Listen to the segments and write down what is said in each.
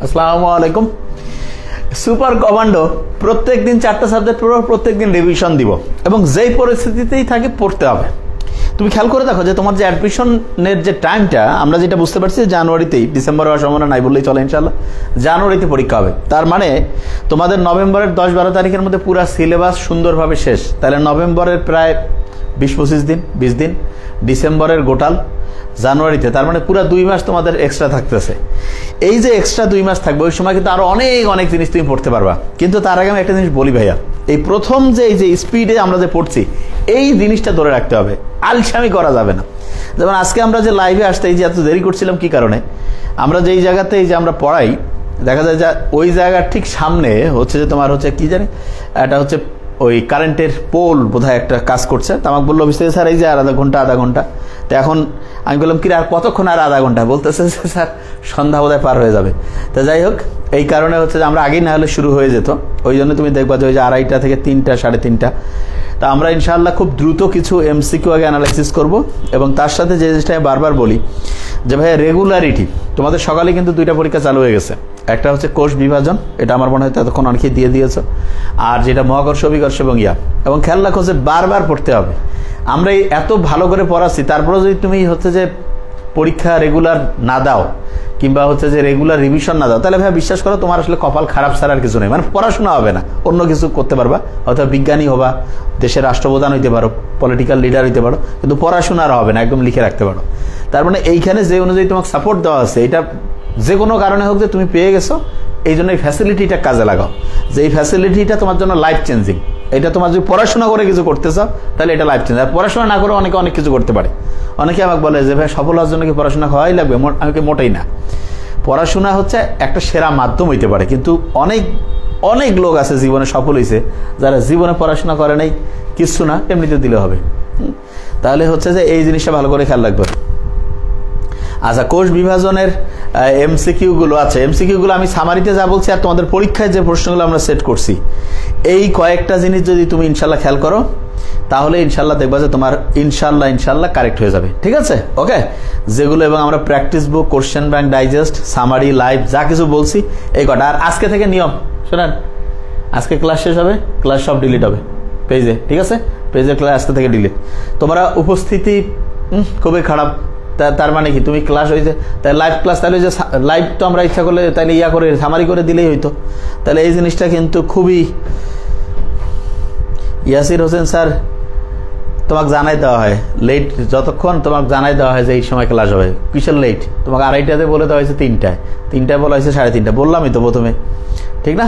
আসসালামু আলাইকুম। Super commando প্রত্যেক দিন 4টা সাবজেক্ট পড়ব, প্রত্যেক দিন রিভিশন দিব এবং যেই পরিস্থিতিতেই থাকে পড়তে হবে। তুমি খেয়াল করে দেখো যে তোমার যে অ্যাডমিশনের যে টাইমটা, আমরা যেটা বুঝতে পারছি জানুয়ারিতেই, ডিসেম্বর হওয়ার সম্ভাবনা নাই বললেই চলে, ইনশাল্লাহ জানুয়ারিতে পরীক্ষা হবে। তার মানে তোমাদের নভেম্বরের 10-12 তারিখের মধ্যে পুরো সিলেবাস সুন্দরভাবে শেষ। তাহলে নভেম্বরের প্রায় 20-25 দিন, 20 দিন, ডিসেম্বরের গোটাল, জানুয়ারিতে, তার মানে পুরো 2 মাস তোমাদের এক্সট্রা থাকতেছে। এই যে এক্সট্রা 2 মাস থাকবে, ওই সময় কিন্তু আরো অনেক অনেক জিনিস তুমি পড়তে পারবা। কিন্তু তার আগে আমি একটা জিনিস বলি ভাইয়া, এই প্রথম যে এই যে স্পিডে আমরা যে পড়ছি, এই জিনিসটা ধরে রাখতে হবে, আলসামি করা যাবে না। যেমন আজকে আমরা যে লাইভে আসতে এই যে এত দেরি করছিলাম কি কারণে, আমরা যেই জায়গাতে এই যে আমরা পড়াই, দেখা যায় যে ওই জায়গার ঠিক সামনে হচ্ছে যে তোমার হচ্ছে কি জানি, এটা হচ্ছে ওই কারেন্টের পোল বোধহয় একটা কাজ করছে। তো আমাকে বললো অফিস থেকে, স্যার এই যে আর আধা ঘন্টা। তো এখন আমি বললাম কি আর কতক্ষণ, আর আধা ঘন্টা? বলতেছে স্যার সন্ধ্যা বোধহয় পার হয়ে যাবে। তো যাই হোক, এই কারণে হচ্ছে যে আমরা আগেই না হলে শুরু হয়ে যেত। ওই জন্য তুমি দেখবা যে ওই যে 2:30 থেকে 3টা 3:30। তা আমরা ইনশাআল্লাহ খুব দ্রুত কিছু এমসিকিউ আগে অ্যানালাইসিস করব এবং তার সাথে যে জিনিসটা আমি বারবার বলি যে ভাইয়া রেগুলারিটি। তোমাদের সকালে কিন্তু 2টা পরীক্ষা চালু হয়ে গেছে। একটা হচ্ছে কোষ বিভাজন, এটা আমার মনে হয় ততক্ষণ অনেকেই দিয়ে দিয়েছো, আর যেটা মহাকর্ষ বিকর্ষ এবং এবং খেয়াল রাখো যে বারবার পড়তে হবে। আমরা এই এত ভালো করে পড়াচ্ছি, তারপরে যদি তুমি হচ্ছে যে পরীক্ষা রেগুলার না দাও কিংবা হচ্ছে যে রেগুলার রিভিশন না দাও, তাহলে ভাই বিশ্বাস করো তোমার আসলে কপাল খারাপ ছাড়া আর কিছু নেই। মানে পড়াশোনা হবে না, অন্য কিছু করতে পারবা, হয়তো বিজ্ঞানী হবা, দেশের রাষ্ট্রপ্রধান হইতে পারো, পলিটিক্যাল লিডার হইতে পারো, কিন্তু পড়াশোনা আর হবে না, একদম লিখে রাখতে পারো। তার মানে এইখানে যে অনুযায়ী তোমাকে সাপোর্ট দেওয়া আছে, এটা যে কোনো কারণে হোক যে তুমি পেয়ে গেছো, এই জন্য এই ফ্যাসিলিটিটা কাজে লাগাও। যে এই ফ্যাসিলিটিটা তোমার জন্য লাইফ চেঞ্জিং। এটা তোমার যদি পড়াশোনা করে কিছু করতে চাও তাহলে এটা লাইফ চেঞ্জ। আর পড়াশোনা না করে অনেকে অনেক কিছু করতে পারে। অনেকে আমাকে বলে যে ভাই সফল হওয়ার জন্য কি পড়াশোনা হওয়াই লাগবে? আমি মোটেই না। পড়াশোনা হচ্ছে একটা সেরা মাধ্যম হইতে পারে, কিন্তু অনেক অনেক লোক আছে জীবনে সফল হয়েছে যারা জীবনে পড়াশোনা করে নাই, কিছু না এমনিতে দিলে হবে। তাহলে হচ্ছে যে এই জিনিসটা ভালো করে খেয়াল রাখবে। আচ্ছা, কোষ বিভাজনের এমসিকিউ গুলো আছে, এমসিকিউ গুলো আমি সামারিতে যা বলছি আর তোমাদের পরীক্ষায় যে প্রশ্নগুলো আমরা সেট করছি, এই কয়েকটা জিনিস যদি তুমি ইনশাল্লাহ খেয়াল করো, তাহলে ইনশাল্লাহ দেখবা যে তোমার ইনশাল্লাহ কারেক্ট হয়ে যাবে। ঠিক আছে, ওকে? যেগুলো এবং আমরা প্র্যাকটিস বুক, question bank, digest, summary, live যা কিছু বলছি এই কটা। আর আজকে থেকে নিয়ম শোনেন, আজকে ক্লাস শেষ হবে, ক্লাস সব ডিলিট হবে পেজে। ঠিক আছে, পেজের ক্লাস আজকে থেকে ডিলিট। তোমরা উপস্থিতি খুবই খারাপ। তার মানে কি তুমি ক্লাস হয়েছে, তাই লাইভ ক্লাস, তাহলে যে লাইভ তো আমরা ইচ্ছা করলে তাহলে করে সামারি করে দিলেই হইতো। তাহলে এই জিনিসটা কিন্তু খুবই, ইয়াসির হোসেন স্যার তোমাকে জানাই দেওয়া হয় লেট, যতক্ষণ তোমাকে জানাই দেওয়া হয় যে এই সময় ক্লাস হবে। কিসের লেট? তোমাকে 2:30টাতে বলে দেওয়া হয়েছে 3টায় বলা হয়েছে 3:30। বললামই তো প্রথমে, ঠিক না?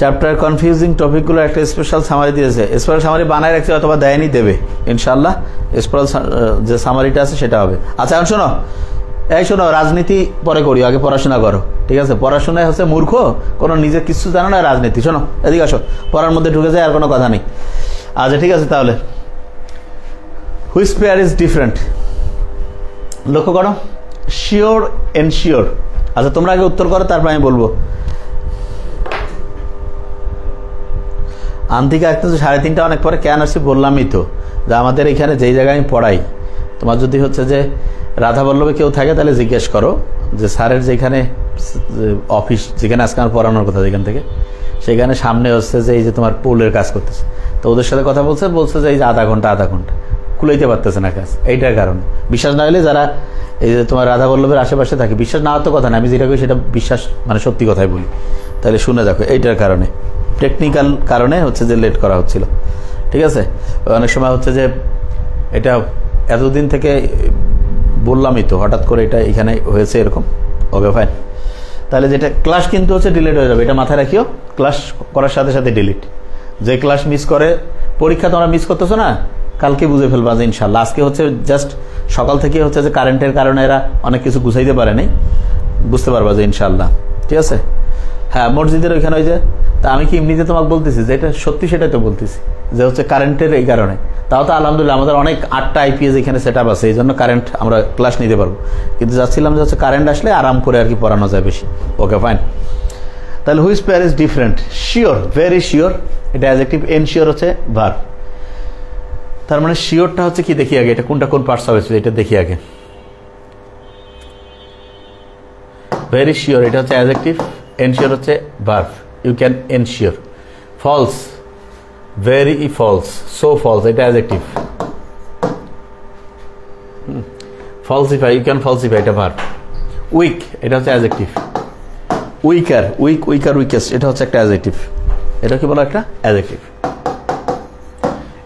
চ্যাপ্টার কনফিউজিং টপিকগুলো একটা স্পেশাল সামারি দিয়েছে। স্পেশাল সামারি বানায় রাখছে অথবা দেয়নি, দেবে ইনশাল্লাহ। স্পেশাল যে সামারিটা আছে সেটা হবে। আচ্ছা এখন শোনো, রাজনীতি পরে করি, আগে পড়াশোনা করো। ঠিক আছে, পড়াশোনায় হচ্ছে মূর্খ, কোনো নিজের কিছু জানো না, রাজনীতি। শোনো, এদিকে আসো, পড়ার মধ্যে ঢুকে যায় আর কোনো কথা নেই। আচ্ছা ঠিক আছে, তাহলে হুইচ পেয়ার ইজ ডিফারেন্ট? লক্ষ্য করো, শিওর এনশিওর। আচ্ছা তোমরা আগে উত্তর করো, তারপর আমি বলবো। আন্তিকা একটা 3:30 অনেক পরে কেন আসছি বললামই তো, যে আমাদের এখানে যেই জায়গায় আমি পড়াই, তোমার যদি হচ্ছে যে রাধা বল্লভে কেউ থাকে তাহলে জিজ্ঞেস করো যে স্যারের যেখানে অফিস, যেখানে আজকে আমার পড়ানোর কথা, যেখান থেকে, সেখানে সামনে হচ্ছে যে এই যে তোমার পোলের কাজ করতেছে। তো ওদের সাথে কথা বলছে যে এই যে আধা ঘন্টা কুলাইতে পারতেছে না কাজ। এইটার কারণে বিশ্বাস না হলে যারা এই যে তোমার রাধা বল্লভের আশেপাশে থাকে, বিশ্বাস না হওয়ার তো কথা না, আমি যেটা করি সেটা বিশ্বাস, মানে সত্যি কথাই বলি। তাহলে শুনে দেখো, এইটার কারণে, টেকনিক্যাল কারণে হচ্ছে যে লেট করা হচ্ছিল। ঠিক আছে, অনেক সময় হচ্ছে যে এটা এতদিন থেকে বললামই তো, হঠাৎ করে এটা এখানে হয়েছে এরকম। ওকে ফাইন, তাহলে যেটা ক্লাস কিন্তু হচ্ছে ডিলিট হয়ে যাবে, এটা মাথায় রাখিও। ক্লাস করার সাথে সাথে ডিলিট। যে ক্লাস মিস করে, পরীক্ষা তোমরা মিস করতেছো না, কালকে বুঝে ফেলবা যে ইনশাল্লাহ। আজকে হচ্ছে জাস্ট সকাল থেকে হচ্ছে যে কারেন্টের কারণে এরা অনেক কিছু গুছাইতে পারে নাই, বুঝতে পারবা যে ইনশাল্লাহ। ঠিক আছে, হ্যাঁ মসজিদের ওইখানে ওই যে, তা আমি কি এমনিতে তোমাকে বলতেছি যেটা সত্যি সেটাই তো বলতেছি, যে হচ্ছে কারেন্টের এই কারণে। তাও তো আলহামদুলিল্লাহ আমাদের অনেক 8টা আইপিএস এখানে সেট আপ আছে, এই জন্য কারেন্ট আমরা ক্লাস নিতে পারবো। কিন্তু যাচ্ছিলাম যে হচ্ছে কারেন্ট আসলে আরাম করে আর কি পড়ানো যায় বেশি। ওকে ফাইন, তাহলে which pair is different? Sure, very sure, এটা অ্যাডজেক্টিভ। এনশিওর হচ্ছে ভার্ব। তার মানে শিওরটা হচ্ছে কি দেখি আগে, এটা কোনটা কোন পার্টস হবে এটা দেখি আগে। ভেরি শিওর এটা হচ্ছে অ্যাডজেক্টিভ, এনশিওর হচ্ছে verb, you can ensure. False, very false, so false এটা adjective. Falsify, you can falsify এটা ভার্ব। উইক এটা হচ্ছে অ্যাডজেক্টিভ। উইকার, উইকার উইকেস্ট এটা হচ্ছে একটা অ্যাডজেক্টিভ, এটা কি বলো একটা adjective.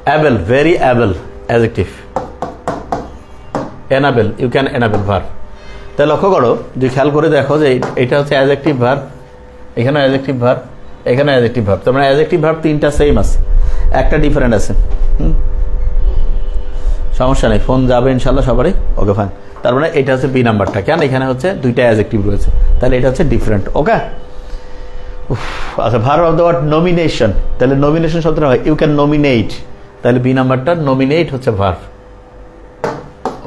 Able, very able adjective. Enable, you can enable verb. তাই লক্ষ্য করো যে খেয়াল করে দেখো যে এটা হচ্ছে অ্যাডজেক্টিভ ভার্ব, এখানে অ্যাডজেক্টিভ ভার্ব, এখানে অ্যাডজেক্টিভ ভার্ব। তার মানে অ্যাডজেক্টিভ ভার্ব তিনটা সেম আছে, একটা ডিফারেন্ট আছে। সমস্যা নেই, ফোন যাবে ইনশাল্লাহ সবারই, ওকে ফাইন। তার মানে এটা হচ্ছে বি নাম্বারটা, কেন এখানে হচ্ছে দুইটা অ্যাডজেক্টিভ রয়েছে, তাহলে এটা হচ্ছে ডিফারেন্ট। ওকে আচ্ছা, verb of the word nomination, তাহলে নমিনেশন শব্দটা হয় ইউ ক্যান নমিনেট, তাহলে বি নাম্বারটা নমিনেট হচ্ছে verb.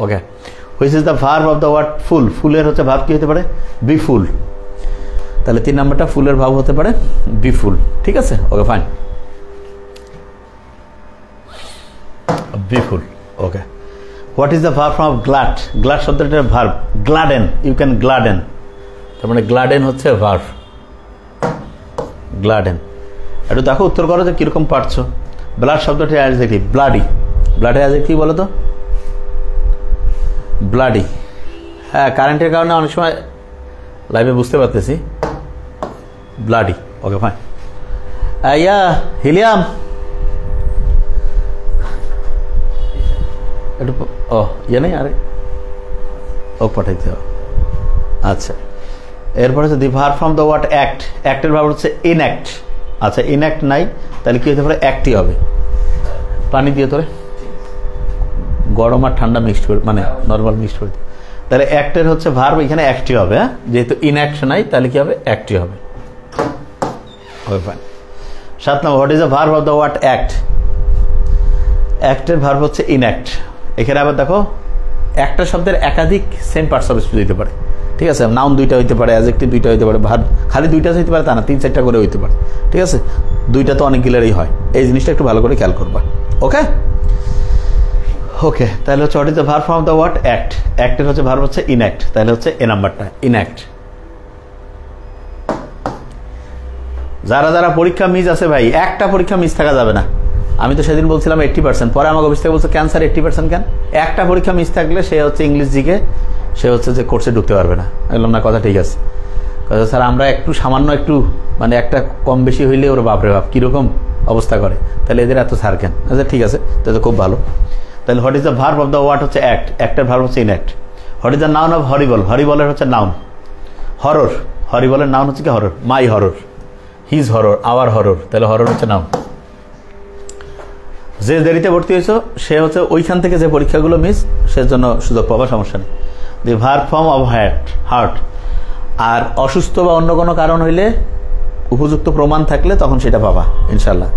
Okay, which is the verb of the word full, ফুলের হচ্ছে ভার্ব কি হতে পারে, বি ফুল, তাহলে 3 নাম্বারটা ফুলের ভার্ব হতে পারে বি ফুল। ঠিক আছে, okay fine, be full. Okay, what is the verb from glad, glad শব্দটার verb gladden, you can gladden, তার মানে গ্লাডেন হচ্ছে ভার্ব, গ্লাডেন। একটু দেখো উত্তর করো যে কিরকম পারছো। ব্লাড শব্দটি অ্যাডজেক্টিভ, ব্লাডি, ব্লাডের অ্যাডজেক্টিভ বলো তো, ব্লাডি। হ্যাঁ, কারেন্টের কারণে অনেক সময় লাইভে বুঝতে পারতেছি, ব্লাডি। ওকে ফাইন, ইয়া হিলিয়াম একটু, ও ইয়ে নেই আরে, ও পাঠাইতে হবে। আচ্ছা, এরপর হচ্ছে the verb from the word act, অ্যাক্টের ভার্ব হচ্ছে ইনঅ্যাক্ট। আচ্ছা, ইনঅ্যাক্ট নাই, তাহলে কি হতে পারে, অ্যাক্টই হবে। পানি দিয়ে তোরে গরম আর ঠান্ডা মিক্সড করে, মানে নর্মাল মিক্সড করে, তাহলে অ্যাক্টের হচ্ছে ভার্ব এখানে অ্যাক্টই হবে। হ্যাঁ, যেহেতু ইনঅ্যাক্ট নাই তাহলে কি হবে, অ্যাক্টই হবে। Okay fine. 7 number, what is the verb of the word act, অ্যাক্টের ভার্ব হচ্ছে ইনঅ্যাক্ট। এখানে আবার দেখো একটা শব্দের একাধিক সেম পার্টস অফ স্পিচ হইতে পারে। ঠিক আছে, নাউন দুইটা হইতে পারে, অ্যাডজেক্টিভ দুইটা হইতে পারে, ভার্ব খালি দুইটা হইতে পারে তা না, 3-4টা করে হইতে পারে। ঠিক আছে, দুইটা তো অনেকগুলোরই হয়, এই জিনিসটা একটু ভালো করে খেয়াল করবা। ওকে ওকে, তাহলে হচ্ছে what is the verb from the word act, অ্যাক্টের হচ্ছে ভার্ব হচ্ছে ইনঅ্যাক্ট, তাহলে হচ্ছে এ নাম্বারটা ইনঅ্যাক্ট। যারা যারা পরীক্ষা মিস আছে ভাই, একটা পরীক্ষা মিস থাকা যাবে না। আমি তো সেদিন বলছিলাম 80%, পরে আমাকে অফিস থেকে বলছে ক্যান্সার 80% কেন, একটা পরীক্ষা মিস থাকলে সে হচ্ছে ইংলিশ জিকে, সে হচ্ছে যে কোর্সে ঢুকতে পারবে না। বললাম না, কথা ঠিক আছে। কথা স্যার আমরা একটু সামান্য একটু মানে একটা কম বেশি হইলে ওর বাপরে বাপ কীরকম অবস্থা করে, তাহলে এদের এত ছাড় কেন? আচ্ছা ঠিক আছে, তাহলে খুব ভালো। তাহলে what is the verb of the word হচ্ছে অ্যাক্ট, অ্যাক্টের ভার্ব হচ্ছে enact. What is the noun of horrible, হরিবলের হচ্ছে নাউন হরর, হরিবলের নাউন হচ্ছে কি horror, my horror, his horror, our horror, তাহলে হরর হচ্ছে নাউন। যে দেরিতে ভর্তি হয়েছ সে হচ্ছে ওইখান থেকে যে পরীক্ষাগুলো মিস, সেজন্য সুযোগ পাবা, সমস্যা নেই। The verb form of hurt, আর অসুস্থ বা অন্য কোনো কারণ হইলে উপযুক্ত প্রমাণ থাকলে তখন সেটা পাবা ইনশাল্লাহ।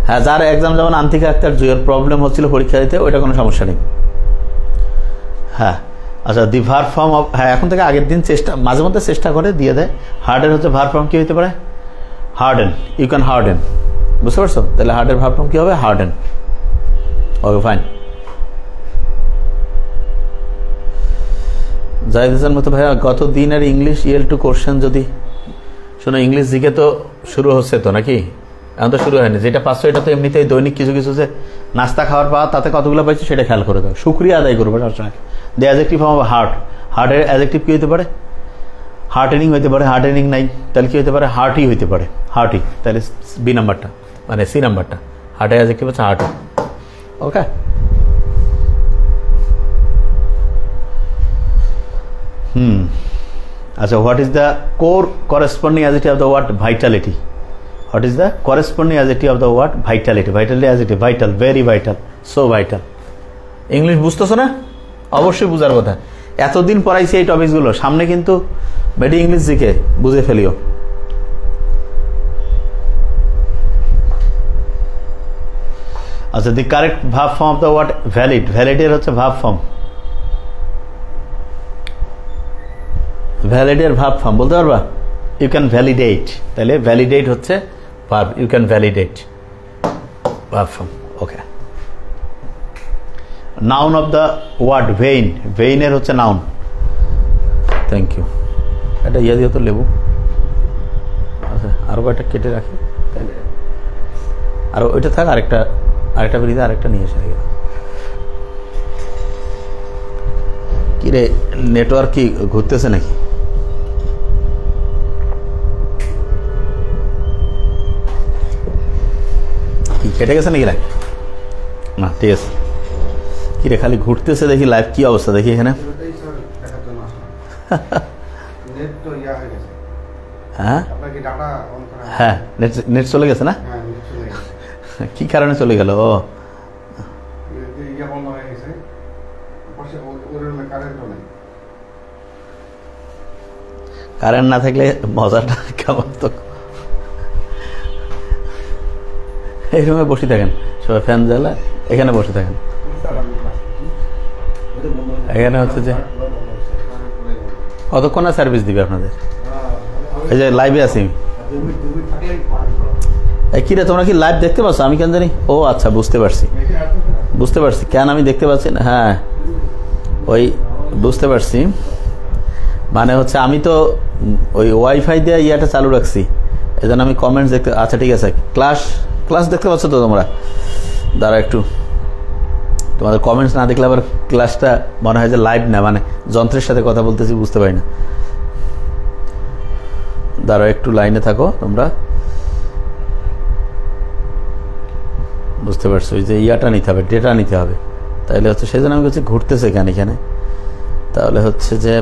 হ্যাঁ, যার এক্সাম যেমন আন্তিকা আক্তার জুয়ের প্রবলেম হচ্ছিল পরীক্ষা দিতে, ওইটা কোনো সমস্যা নেই। হ্যাঁ আচ্ছা, দি ভার্ব ফর্ম অফ, হ্যাঁ এখন থেকে আগের দিন চেষ্টা, মাঝে মধ্যে চেষ্টা করে দিয়ে দেয়। হার্ডেন হচ্ছে ভার্ব ফর্ম কি হইতে পারে, হার্ডেন, ইউ ক্যান হার্ডেন, বুঝতে পারছো? তাহলে হার্ডের ভার্ব ফর্ম কি হবে, harden. Okay fine. Zahid Hasan মতো ভাইয়া, গত দিনের ইংলিশ EL2 কোশ্চেন যদি শোনো, ইংলিশ জিকে তো শুরু হচ্ছে তো নাকি? এখন তো শুরু হয়নি, যেটা পাচ্ছ এটা তো এমনিতেই দৈনিক কিছু কিছু যে নাস্তা খাওয়ার পাওয়া, তাতে কতগুলো পাইছো সেটা খেয়াল করে দাও, শুক্রিয়া আদায় করবো সবসময়। দি অ্যাডজেক্টিভ ফর্ম অফ হার্ট, হার্টের অ্যাডজেক্টিভ কি হতে পারে, হার্টেনিং হইতে পারে, হার্টেনিং নাই তাহলে কি হতে পারে, হার্টি হইতে পারে, হার্টি, তাহলে বি নাম্বারটা মানে সি নাম্বারটা, হার্টের অ্যাডজেক্টিভ হচ্ছে হার্টি। ওকে, আচ্ছা, what is the core corresponding adjective of the word vitality, what is the corresponding adjective of the word vitality, vitality adjective, vital, very vital, so vital. English বুঝতেছো না? অবশ্যই বুঝার কথা, এতদিন পড়াইছি এই টপিকসগুলো, সামনে কিন্তু মেডি ইংলিশ জিকে বুঝে ফেলিও। আচ্ছা, the correct verb form of the word valid, ভ্যালিডের হচ্ছে ভার্ব ফর্ম, ভ্যালিডের ভার্ব ফর্ম বলতে পারবা, ইউ ক্যান ভ্যালিডেট, তাহলে ভ্যালিডেট হচ্ছে verb, you can validate verb form. Okay. Noun of the word vain, ভেইনের হচ্ছে নাউন। Thank you. এটা ইয়ে দিয়ে তো লেবু, আচ্ছা আরও কয়েকটা কেটে রাখি, আরও ওইটা থাক, আরেকটা বেরিয়ে আরেকটা নিয়ে এসে গেল। কি রে, নেটওয়ার্ক কি ঘুরতেছে নাকি? কি কেটে গেছে নাকি লাইভ? না ঠিক আছে। কি রে খালি ঘুরতেছে দেখি লাইভ, কি অবস্থা দেখি এখানে। হ্যাঁ হ্যাঁ, নেট চলে গেছে না? কি কারণে চলে গেল? ও কারেন্ট না থাকলে মজাটা কেমন তো। এই রুমে বসে থাকেন সবাই, ফ্যান জ্বালা, এখানে বসে থাকেন। এখানে হচ্ছে যে কতক্ষণ সার্ভিস দিবে আপনাদের? এই যে লাইভে আছি কি রে, তোমরা কি লাইভ দেখতে পাচ্ছ? আমি কেন জানি। ও আচ্ছা, বুঝতে পারছি কেন আমি দেখতে পাচ্ছি না। হ্যাঁ ওই বুঝতে পারছি, মানে হচ্ছে আমি তো ওই ওয়াইফাই দিয়ে ইয়াটা চালু রাখছি, এই জন্য আমি কমেন্টস দেখতে। আচ্ছা ঠিক আছে, ক্লাস দেখতে পাচ্ছ তো তোমরা? দাঁড়া একটু, তোমাদের কমেন্টস না দেখলে আবার ক্লাসটা মনে হয় যে লাইভ না, মানে যন্ত্রের সাথে কথা বলতেছি, বুঝতে পারি না। দাঁড়া একটু লাইনে থাকো তোমরা। বুঝতে পারছো, ওই যে ইয়াটা নিতে হবে, ডেটা নিতে হবে, তাইলে হচ্ছে সেই জন্য আমি বলছি ঘুরতেছে কেন এখানে। তাহলে হচ্ছে যে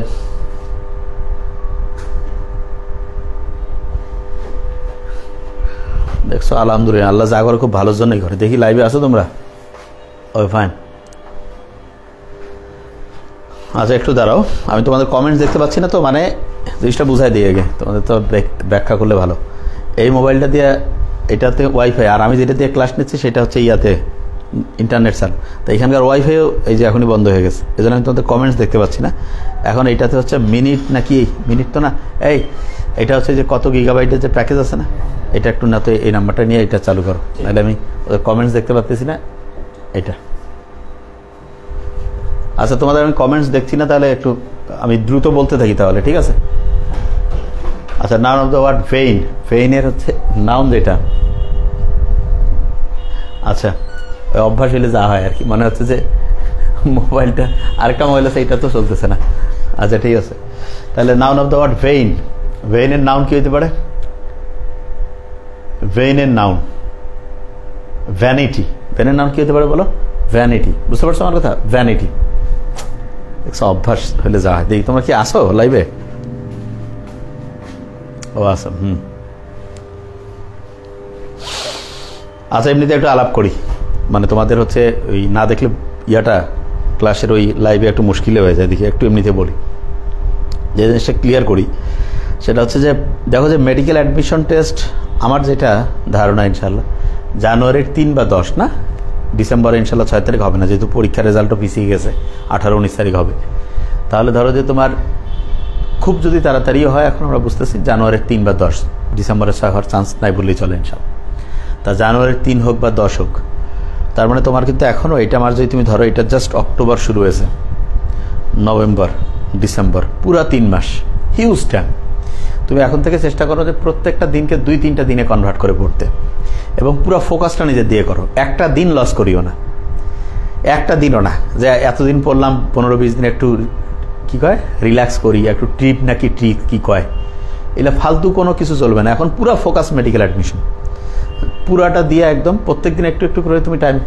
দেখছো, আলহামদুলিল্লাহ আল্লাহ যা করে খুব ভালোর জন্যই করে। দেখি লাইভে আসো তোমরা? ওই ফাইন। আচ্ছা একটু দাঁড়াও, আমি তোমাদের কমেন্টস দেখতে পাচ্ছি না তো, মানে জিনিসটা বুঝাই দিয়ে আগে, তোমাদের তো ব্যাখ্যা করলে ভালো। এই মোবাইলটা দিয়ে, এটাতে ওয়াইফাই, আর আমি যেটা দিয়ে ক্লাস নিচ্ছি সেটা হচ্ছে ইয়াতে ইন্টারনেট চাল। তো এখানকার ওয়াইফাইও এই যে এখনই বন্ধ হয়ে গেছে, এই জন্য আমি তোমাদের কমেন্টস দেখতে পাচ্ছি না। এখন এইটাতে হচ্ছে মিনিট নাকি মিনিট তো না, এটা হচ্ছে যে কত গিগাবাইটের যে প্যাকেজ আছে না, এটা একটু না তো এই নাম্বারটা নিয়ে এটা চালু করো, নাহলে আমি ওদের কমেন্টস দেখতে পাচ্ছি না। এটা আচ্ছা, তোমাদের আমি কমেন্টস দেখছি না, তাহলে একটু আমি দ্রুত বলতে থাকি তাহলে, ঠিক আছে? আচ্ছা, noun of the word vain, ভেইনের হচ্ছে নাউন যেটা। আচ্ছা ওই অভ্যাস হলে যা হয় আর কি, মনে হচ্ছে যে মোবাইলটা আরেকটা মোবাইল আছে, এইটা তো চলতেছে না। আচ্ছা ঠিক আছে, তাহলে noun of the word vain, ভেইনের নাউন কি হইতে পারে? ভেইনের নাউন ভ্যানিটি। ভেইনের নাউন কি হতে পারে বলো? ভ্যানিটি। বুঝতে পারছো আমার কথা? ভ্যানিটি। অভ্যাস হলে যা হয়। দেখি তোমরা কি আসো লাইভে? ও আসো। আচ্ছা এমনিতে একটু আলাপ করি, মানে তোমাদের হচ্ছে ওই না দেখলে ইয়াটা ক্লাসের ওই লাইভে একটু মুশকিলে হয়ে যায়। দেখি একটু এমনিতে বলি, যে জিনিসটা ক্লিয়ার করি সেটা হচ্ছে যে দেখো যে মেডিকেল অ্যাডমিশন টেস্ট আমার যেটা ধারণা ইনশাল্লাহ জানুয়ারির 3 বা 10 না, ডিসেম্বরে ইনশাল্লাহ 6 তারিখ হবে না, যেহেতু পরীক্ষার রেজাল্টও পিছিয়ে গেছে, 18-19 তারিখ হবে। তাহলে ধরো যে তোমার খুব যদি তাড়াতাড়িও হয়, এখন আমরা বুঝতেছি জানুয়ারির 3 বা 10, ডিসেম্বরের 6 হওয়ার চান্স নাই বললেই চলে ইনশাল্লাহ। তা জানুয়ারির 3 হোক বা 10 হোক, তার মানে তোমার কিন্তু এখনও এটা মাস যদি তুমি ধরো, এটা জাস্ট অক্টোবর শুরু হয়েছে, নভেম্বর, ডিসেম্বর, পুরা 3 মাস, হিউজ টাইম। তুমি এখন থেকে চেষ্টা করো যে প্রত্যেকটা দিনকে 2-3টা দিনে কনভার্ট করে পড়তে, এবং পুরো ফোকাসটা নিজে দিয়ে করো। একটা দিন লস করিও না, একটা দিনও না যে এতদিন পড়লাম 15-20 দিন একটু কি কয় রিল্যাক্স করি, একটু ট্রিপ নাকি ট্রিক কি কয়, এগুলো ফালতু কোনো কিছু চলবে না। এখন পুরো ফোকাস মেডিকেল অ্যাডমিশন, পুরাটা দিয়ে একদম প্রত্যেক দিন একটু একটু করে তুমি টাইম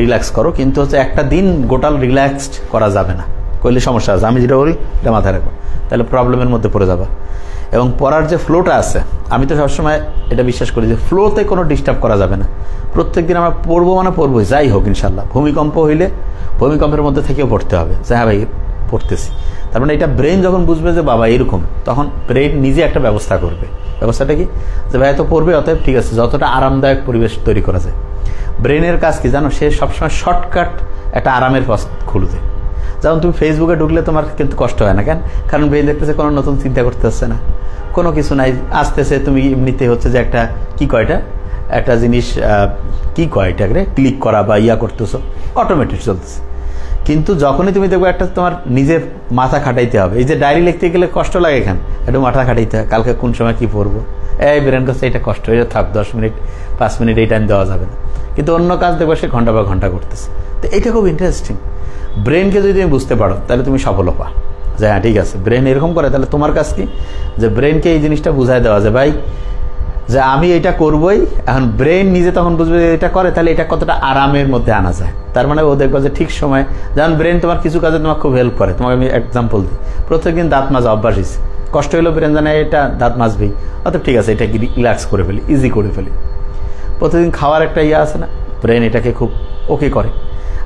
রিল্যাক্স করো। কিন্তু হচ্ছে একটা দিন গোটাল রিল্যাক্সড করা যাবে না, করলে সমস্যা আছে। আমি যেটা বলি এটা মাথায় রাখো, তাহলে প্রবলেমের মধ্যে পড়ে যাবা। এবং পড়ার যে ফ্লোটা আছে, আমি তো সবসময় এটা বিশ্বাস করি যে ফ্লোতে কোনো ডিস্টার্ব করা যাবে না। প্রত্যেক দিন আমরা পড়বো মানে পড়বোই, যাই হোক ইনশাল্লাহ। ভূমিকম্প হইলে ভূমিকম্পের মধ্যে থেকেও পড়তে হবে, যে হ্যাঁ ভাই পড়তেছি। তার মানে এটা ব্রেন যখন বুঝবে যে বাবা এরকম, তখন ব্রেন নিজে একটা ব্যবস্থা করবে। ব্যবস্থাটা কি? যে ভাই তো পড়বে, অতএব ঠিক আছে, যতটা আরামদায়ক পরিবেশ তৈরি করা যায়। ব্রেনের কাজ কি জানো? সে সবসময় শর্টকাট একটা আরামের পথ খুলতে। যেমন তুমি ফেসবুকে ঢুকলে তোমার কিন্তু কষ্ট হয় না, কেন? কারণ ব্রেন দেখতেছে কোনো নতুন চিন্তা করতে হচ্ছে না, কোনো কিছু নাই, আসতেছে। তুমি এমনিতে হচ্ছে যে একটা কি কয়টা একটা জিনিস কি কয় এটাকে ক্লিক করা বা ইয়া করতেছো, অটোমেটিক চলতেছে। কিন্তু যখনই তুমি দেখবে একটা তোমার নিজের মাথা খাটাইতে হবে, এই যে ডায়েরি লিখতে গেলে কষ্ট লাগে, এখানে একটু মাথা খাটাইতে হয়, কালকে কোন সময় কি পড়বো, এই ব্রেন কাছে এটা কষ্ট হয়ে থাক 10 মিনিট 5 মিনিট এই টাইম দেওয়া যাবে না, কিন্তু অন্য কাজ দেখবে সে ঘন্টা বা ঘন্টা করতেছে। তো এটা খুব ইন্টারেস্টিং। ব্রেনকে যদি তুমি বুঝতে পারো তাহলে তুমি সফল হবা, যে হ্যাঁ ঠিক আছে ব্রেন এরকম করে, তাহলে তোমার কাজ কি, যে ব্রেনকে এই জিনিসটা বুঝাই দেওয়া যে ভাই যে আমি এটা করবই। এখন ব্রেন নিজে তখন বুঝবে এটা করে, তাহলে এটা কতটা আরামের মধ্যে আনা যায়। তার মানে ও দেখবে যে ঠিক সময়, যেমন ব্রেন তোমার কিছু কাজে তোমার খুব হেল্প করে। তোমাকে আমি এক্সাম্পল দিই, প্রত্যেকদিন দাঁত মাজা অভ্যাস হয়েছে, কষ্ট হইলো ব্রেন জানে এটা দাঁত মাজবেই, অত ঠিক আছে এটাকে রিল্যাক্স করে ফেলি, ইজি করে ফেলি। প্রতিদিন খাওয়ার একটা ইয়ে আছে না, ব্রেন এটাকে খুব ওকে করে।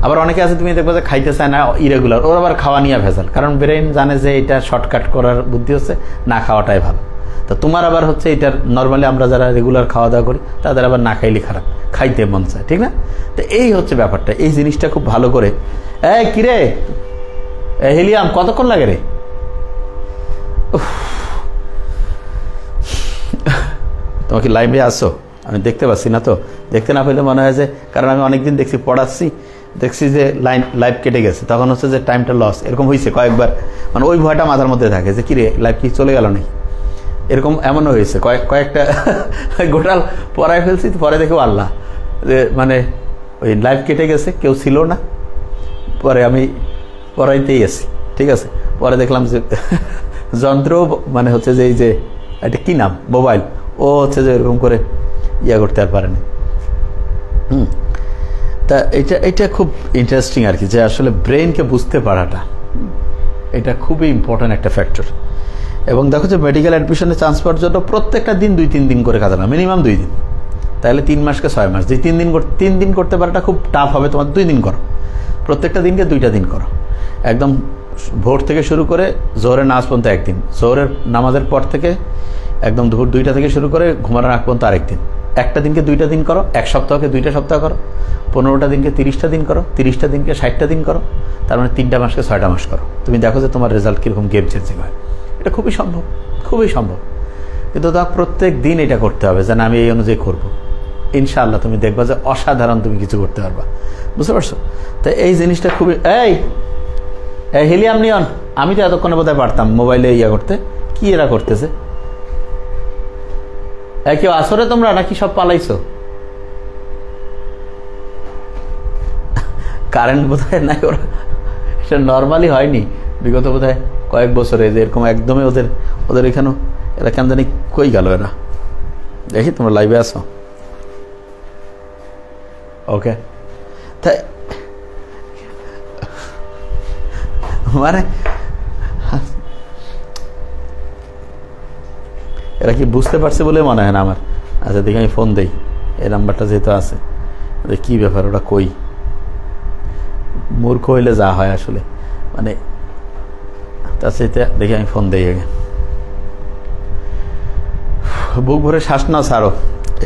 আবার অনেকে আছে তুমি দেখবে যে খাইতে চায় না, ইরেগুলার, ওর আবার খাওয়া নিয়ে ভেজাল, কারণ ব্রেন জানে যে এটা শর্টকাট করার বুদ্ধি হচ্ছে না খাওয়াটাই ভালো। তো তোমার আবার হচ্ছে এটার নর্মালি আমরা যারা রেগুলার খাওয়া দাওয়া করি তাদের আবার না খাইলে খারাপ, খাইতে মন চায়, ঠিক না? তো এই হচ্ছে ব্যাপারটা, এই জিনিসটা খুব ভালো করে। এই কিরে হেলিয়াম কতক্ষণ লাগে রে? তোমার কি লাইভে আসো? আমি দেখতে পাচ্ছি না, তো দেখতে না পেলে মনে হয় যে, কারণ আমি অনেকদিন দেখছি পড়াচ্ছি, দেখছি যে লাইভ কেটে গেছে, তখন হচ্ছে যে টাইমটা লস, এরকম হয়েছে কয়েকবার। মানে ওই ভয়টা মাথার মধ্যে থাকে যে কিরে লাইভ কি চলে গেল নাকি, এরকম এমনও হয়েছে কয়েকটা গোটাল পড়ায় ফেলছি, পরে দেখো আল্লাহ যে মানে ওই লাইভ কেটে গেছে, কেউ ছিল না, পরে আমি পড়াইতেই আছি, ঠিক আছে। পরে দেখলাম যে যন্ত্র মানে হচ্ছে যে এই যে এটা কি নাম মোবাইল, ও হচ্ছে যে এরকম করে ইয়া করতে আর পারেনি। তা এটা খুব ইন্টারেস্টিং আর কি, যে আসলে ব্রেনকে বুঝতে পারাটা এটা খুবই ইম্পর্ট্যান্ট একটা ফ্যাক্টর। এবং দেখো যে মেডিকেল অ্যাডমিশনে চান্স পাওয়ার জন্য প্রত্যেকটা দিন 2-3 দিন করে কাটানো, মিনিমাম 2 দিন, তাহলে 3 মাসকে 6 মাস। যে 3 দিন করতে পারাটা খুব টাফ হবে তোমার, 2 দিন করো, প্রত্যেকটা দিনকে 2টা দিন করো, একদম ভোর থেকে শুরু করে জোহরের নামাজ পর্যন্ত একদিন, জোহরের নামাজের পর থেকে একদম দুপুর 2টা থেকে শুরু করে ঘুমানোর আগ পর্যন্ত আরেকদিন, একটা দিনকে 2টা দিন করো, এক সপ্তাহকে 2টা সপ্তাহ করো, 15টা দিনকে 30টা দিন করো, 30টা দিনকে 60টা দিন করো, তার মানে 3টা মাসকে 6টা মাস করো। তুমি দেখো যে তোমার রেজাল্ট কীরকম গেম চেঞ্জিং হয়। এটা খুবই সম্ভব, খুবই সম্ভব, কিন্তু তা প্রত্যেক দিন এটা করতে হবে, যেন আমি এই অনুযায়ী করবো। ইনশাআল্লাহ তুমি দেখবা যে অসাধারণ তুমি কিছু করতে পারবা, বুঝতে পারছো? তো এই জিনিসটা খুবই, এই হিলিয়াম নিয়ন, আমি তো এতক্ষণে বোধহয় পারতাম মোবাইলে ইয়া করতে, কি এরা করতেছে? কেউ আসরে তোমরা নাকি সব পালাইছো? কারেন্ট বোধহয় নাই, ওরা এটা নর্মালি হয়নি বিগত বোধহয় কয়েক বছরে, যে এরকম একদমই ওদের এখানেও এরা কেন জানি কই গেল এরা। দেখি তোমরা লাইভে আসো, ওকে? তাই মানে এরা কি বুঝতে পারছে বলে মনে হয় না আমার। আচ্ছা দেখি আমি ফোন দেই, এই নাম্বারটা যেহেতু আছে, কি ব্যাপার, ওটা কই? মূর্খ হইলে যা হয় আসলে, মানে তার সাথে দেখি আমি ফোন দেই আগে। বুক ভরে শ্বাস নাও, ছাড়ো,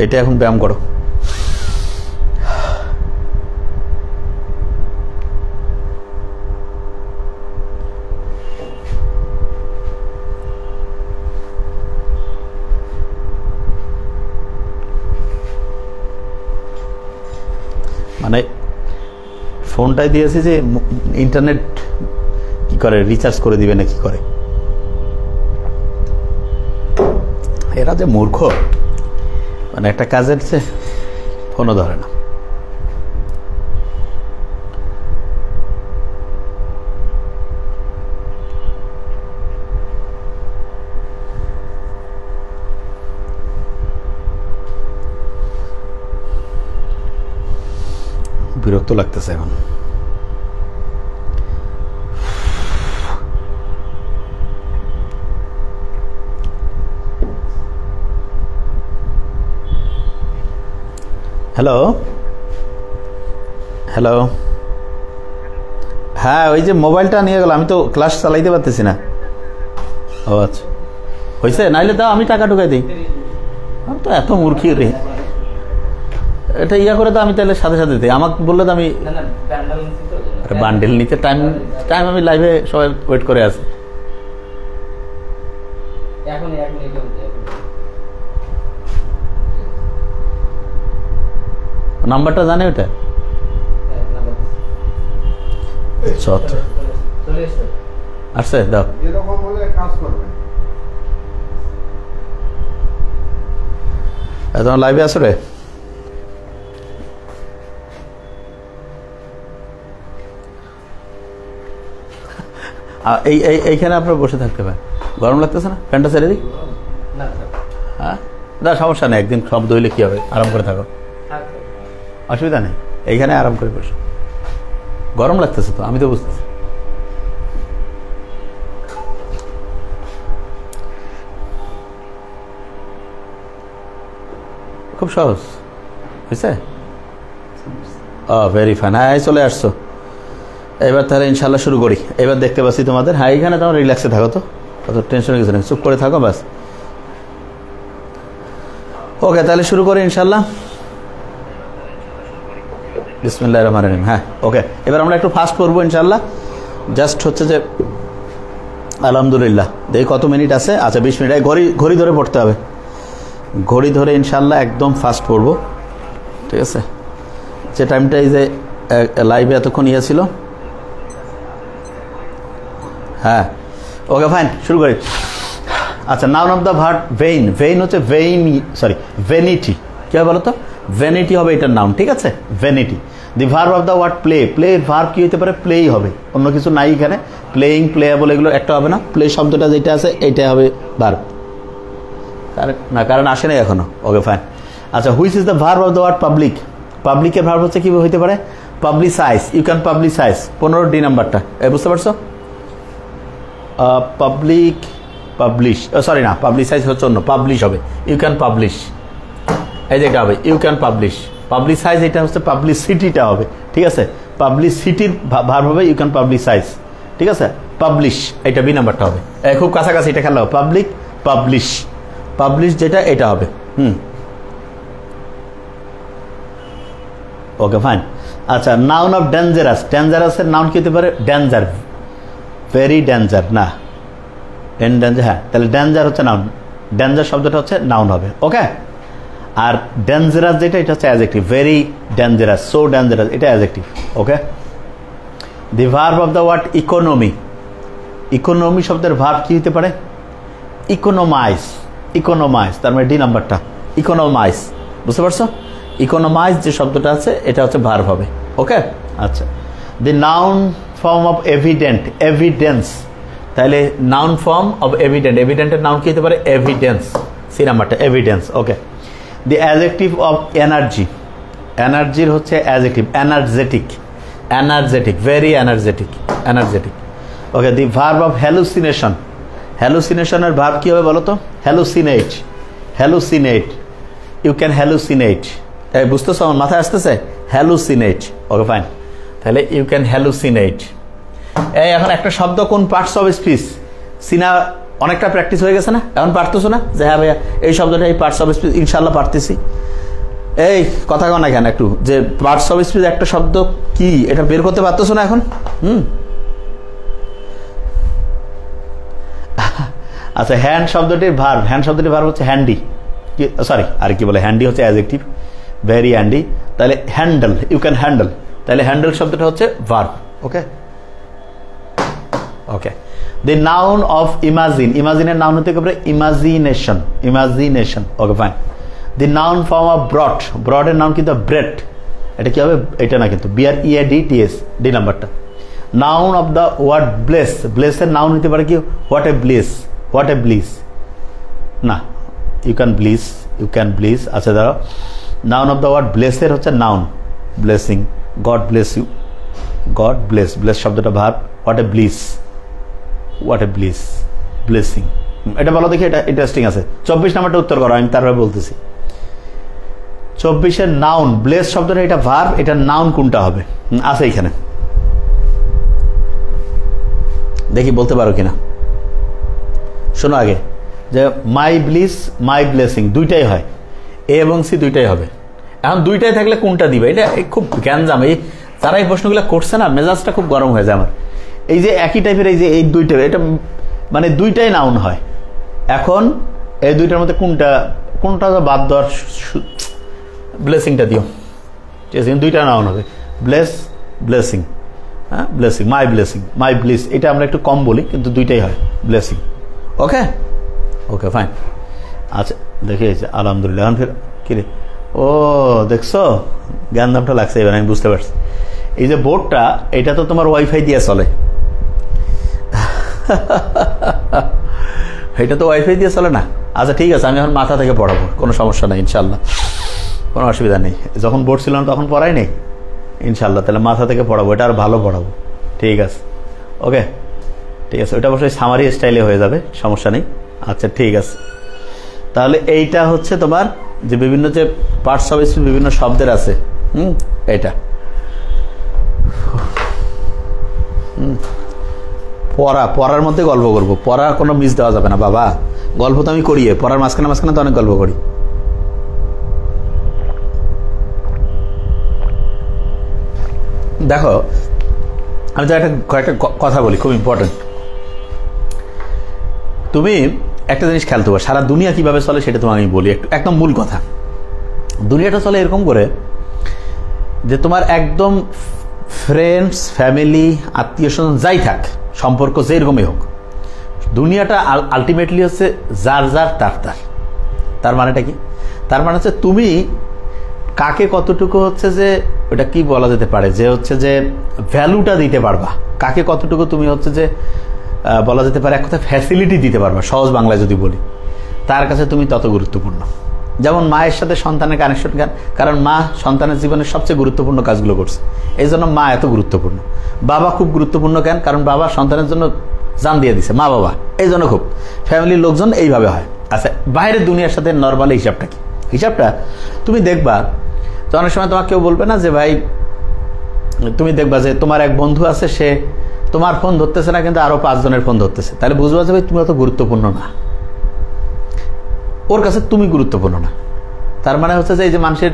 এটা এখন ব্যায়াম করো। মানে ফোনটাই দিয়েছে যে ইন্টারনেট কি করে, রিচার্জ করে দিবে না কি করে, এরা যে মূর্খ, মানে একটা কাজের সে ফোনও ধরে না। বিরক্ত লাগতেছে এখন। হ্যালো হ্যালো, হ্যাঁ ওই যে মোবাইলটা নিয়ে গেল, আমি তো ক্লাস চালাইতে পারতেছি না। ও আচ্ছা, হয়েছে, নাইলে দাও আমি টাকা ঢুকাই দিই। আমি তো এত মূর্খী রে, এটা ইয়া করে তো আমি তাহলে সাথে সাথে দিই, আমাকে বললে তো আমি বান্ডেল নিতে টাইম আমি লাইভে সবাই ওয়েট করে আছি। নাম্বারটা জানে ওটা? আসছে দাও এরকম হলে কাজ করবে তোমার লাইভে আসো রে এইখানে আপনার বসে থাকতে পারেন গরম লাগতেছে না ফ্যানটা ছেড়ে দিই হ্যাঁ না সমস্যা নেই একদিন শব্দ হইলে কি হবে আরাম করে থাকো অসুবিধা নেই এইখানে আরাম করে বসো গরম লাগতেছে তো আমি তো বুঝতেছি খুব সহজ বুঝছে ভেরি ফাইন হ্যাঁ চলে আসছো এবার তাহলে ইনশাল্লাহ শুরু করি এবার দেখতে পাচ্ছি তোমাদের হ্যাঁ এইখানে তোমার রিল্যাক্সে থাকো তো অত টেনশন কিছু নেই চুপ করে থাকো ব্যাস ওকে তাহলে শুরু করি ইনশাল্লাহ বিসমিল্লাহির রহমানির রহিম হ্যাঁ ওকে এবার আমরা একটু ফাস্ট করবো ইনশাল্লাহ জাস্ট হচ্ছে যে আলহামদুলিল্লাহ দেখি কত মিনিট আছে আচ্ছা 20 মিনিট ঘড়ি ধরে পড়তে হবে ঘড়ি ধরে ইনশাল্লাহ একদম ফাস্ট পড়বো ঠিক আছে যে টাইমটাই যে লাইভে এতক্ষণ ইয়ে ছিল হ্যাঁ ওকে ফাইন শুরু করি আচ্ছা noun of the verb vein vein হচ্ছে ভেনিটি কি হবে বলো তো ভেনিটি হবে এটার নাউন ঠিক আছে vanity the verb of the word play play verb কি হতে পারে প্লেই হবে অন্য কিছু নাই এখানে প্লেইং প্লেয়াবল এগুলো একটা হবে না প্লে শব্দটা যেটা আছে এইটাই হবে ভার্ব কারণ আসে নাই এখনো ওকে ফাইন আচ্ছা which is the verb of the word public পাবলিকের ভার্ব হচ্ছে কি হইতে পারে publicise you can publicise 15 D নাম্বারটা বুঝতে পারছো পাবলিক পাবলিশ সরি না পাবলিসাইজ হচ্ছে অন্য পাবলিশ হবে ইউ ক্যান পাবলিশ এই যে এটা হবে ইউ ক্যান পাবলিশ পাবলিসাইজ এটা হচ্ছে পাবলিসিটিটা হবে ঠিক আছে পাবলিসিটির ভার্ব হবে ইউ ক্যান পাবলিসাইজ ঠিক আছে পাবলিশ এটা বি নাম্বারটা হবে খুব কাছাকাছি এটা খেলা হবে পাবলিক পাবলিশ পাবলিশ যেটা এটা হবে ওকে ফাইন আচ্ছা নাউন অফ ডেঞ্জারাস ডেঞ্জারাসের নাউন কি হতে পারে ডেঞ্জার ভেরি ডেঞ্জার না ডেঞ্জার হ্যাঁ তাহলে ডেঞ্জার হচ্ছে নাউন ডেঞ্জার শব্দটা হচ্ছে নাউন হবে ওকে আর ডেঞ্জারাস যেটা এটা হচ্ছে adjective very dangerous so dangerous এটা adjective okay the verb of the word economy economy শব্দের ভার্ব কি হতে পারে ইকোনোমাইজ ইকোনোমাইজ তার মানে ডি নাম্বারটা ইকোনোমাইজ বুঝতে পারছো ইকোনোমাইজ যে শব্দটা আছে এটা হচ্ছে ভার্ব হবে ওকে আচ্ছা the noun form of evident evidence তাহলে নাউন ফর্ম অফ এভিডেন্ট এভিডেন্টের নাউন কি হতে পারে এভিডেন্স সি নাম্বারটা evidence okay the adjective of energy এনার্জির হচ্ছে adjective energetic energetic very energetic energetic okay the verb of hallucination হ্যালুসিনেশনের ভার্ব কি হবে বলো তো hallucinate hallucinate you can hallucinate এই বুঝতেছো আমার মাথায় আসতেছে হ্যালুসিনেট ওকে ফাইন তাহলে ইউ ক্যান হ্যালুসিনেট এই এখন একটা শব্দ কোন পার্টস অফ স্পিচ সিনা অনেকটা প্র্যাকটিস হয়ে গেছে না এখন পারতেছো না যে হ্যাঁ ভাইয়া এই শব্দটা এই পার্টস অফ স্পিচ ইনশাল্লাহ পারতেছি এই কথা কও না কেন একটু যে পার্টস অফ স্পিচ একটা শব্দ কি এটা বের করতে পারতেছো না এখন আচ্ছা হ্যান্ড শব্দটির ভার্ব হ্যান্ড শব্দটির ভার্ব হচ্ছে হ্যান্ডি সরি আর কি বলে হ্যান্ডি হচ্ছে অ্যাডজেক্টিভ ভেরি হ্যান্ডি তাহলে হ্যান্ডেল ইউ ক্যান হ্যান্ডেল তাহলে হ্যান্ডেল শব্দটা হচ্ছে verb okay okay the noun of imagine ইমাজিনের নাউন হতে পারে imagination imagination okay fine the noun form of broad ব্রডের নাউন কিন্তু ব্রেড এটা কি হবে এটা না কিন্তু BREADTS ডি নাম্বারটা noun of the word bless ব্লেসের নাউন হতে পারে কি what a bless what a bliss না ইউ ক্যান ব্লিস আচ্ছা দাঁড়াও নাউন অফ দ্য ওয়ার্ড ব্লেসের হচ্ছে noun blessing God bless you God bless bless শব্দটা verb what a bliss what a bliss blessing এটা বলো দেখি এটা ইন্টারেস্টিং আছে 24 নাম্বারটা উত্তর করো আমি তারপরে বলতেছি 24-এর নাউন ব্লেস শব্দটা এটা ভার্ব এটা নাউন কোনটা হবে আছে এখানে দেখি বলতে পারো কিনা শোনো আগে যে মাই ব্লিস মাই ব্লেসিং দুইটাই হয় এ এবং সি দুইটাই হবে এখন দুইটাই থাকলে কোনটা দিবে এটা খুব জ্ঞানজাম এই যারা এই প্রশ্নগুলো করছে না মেজাজটা খুব গরম হয়ে যায় আমার এই যে একই টাইপের এই যে এই দুইটা এটা মানে দুইটাই নাউন হয় এখন এই দুইটার মধ্যে কোনটা বাদ দেওয়ার ব্লেসিংটা দিও ঠিক আছে দুইটা নাউন হবে ব্লেস ব্লেসিং হ্যাঁ, ব্লেসিং, মাই ব্লেসিং, মাই ব্লিস, এটা আমরা একটু কম বলি কিন্তু দুইটাই হয় ব্লেসিং। ওকে ওকে ফাইন। আচ্ছা দেখিয়েছে আলহামদুলিল্লাহ। এখন ফের কিরে, ও দেখছো জ্ঞান দামটা লাগছে, এবার আমি বুঝতে পারছি। এই যে বোর্ডটা, এটা তো তোমার ওয়াইফাই দিয়ে চলে। এটা তো ওয়াইফাই দিয়ে চলে না। আচ্ছা ঠিক আছে, আমি এখন মাথা থেকে পড়াবো, কোনো সমস্যা নেই ইনশাল্লাহ, কোনো অসুবিধা নেই। যখন বোর্ড ছিল না তখন পড়াই নেই ইনশাল্লাহ, তাহলে মাথা থেকে পড়াবো, এটা আর ভালো পড়াবো। ঠিক আছে ওকে, ঠিক আছে। ওটা অবশ্যই সামারি স্টাইলে হয়ে যাবে, সমস্যা নেই। আচ্ছা ঠিক আছে, তাহলে এইটা হচ্ছে তোমার যে বিভিন্ন যে পার্টস অফ স্পিচ বিভিন্ন শব্দের আছে, এটা পড়ার মধ্যে গল্প করবো, পড়া কোনো মিস দেওয়া যাবে না বাবা। গল্প তো আমি করি, পড়ার মাঝখানে মাঝখানে তো অনেক গল্প করি। দেখো আমি তো কয়েকটা কথা বলি, খুব ইম্পর্টেন্ট। তুমি একটা জিনিস খেয়াল করবে, সারা দুনিয়া কিভাবে চলে সেটা তোমাকে আমি বলি, একদম মূল কথা। দুনিয়াটা চলে এরকম করে যে তোমার একদম ফ্রেন্ডস, ফ্যামিলি, আত্মীয় স্বজন যাই থাক, সম্পর্ক যেরকমই হোক, দুনিয়াটা আলটিমেটলি হচ্ছে যার যার তার তার। তার মানেটা কি? তার মানে হচ্ছে তুমি কাকে কতটুকু হচ্ছে যে ওটা কি বলা যেতে পারে, যে হচ্ছে যে ভ্যালুটা দিতে পারবা, কাকে কতটুকু তুমি হচ্ছে যে বলা যেতে পারে এক কথা ফ্যাসিলিটি দিতে পারবা, সহজ বাংলায় যদি বলি, তার কাছে তুমি তত গুরুত্বপূর্ণ। যেমন মায়ের সাথে সন্তানের কানেকশন, কারণ মা সন্তানের জীবনের সবচেয়ে গুরুত্বপূর্ণ কাজগুলো করছে, এই জন্য মা এত গুরুত্বপূর্ণ। বাবা খুব গুরুত্বপূর্ণ কেন? কারণ বাবা সন্তানের জন্য জান দিয়ে দিছে, মা বাবা, এই জন্য খুব। ফ্যামিলির লোকজন এইভাবে হয়। আচ্ছা বাইরের দুনিয়ার সাথে নর্মালি হিসাবটা কি? হিসাবটা তুমি দেখবা তো অনেক সময় তোমাকে কেউ বলবে না যে ভাই, তুমি দেখবা যে তোমার এক বন্ধু আছে, সে তোমার ফোন ধরতেছে না কিন্তু আরো 5 জনের ফোন ধরতেছে, তাহলে বুঝবা যে ভাই তুমি অত গুরুত্বপূর্ণ না, ওর কাছে তুমি গুরুত্বপূর্ণ না। তার মানে হচ্ছে যে এই যে মানুষের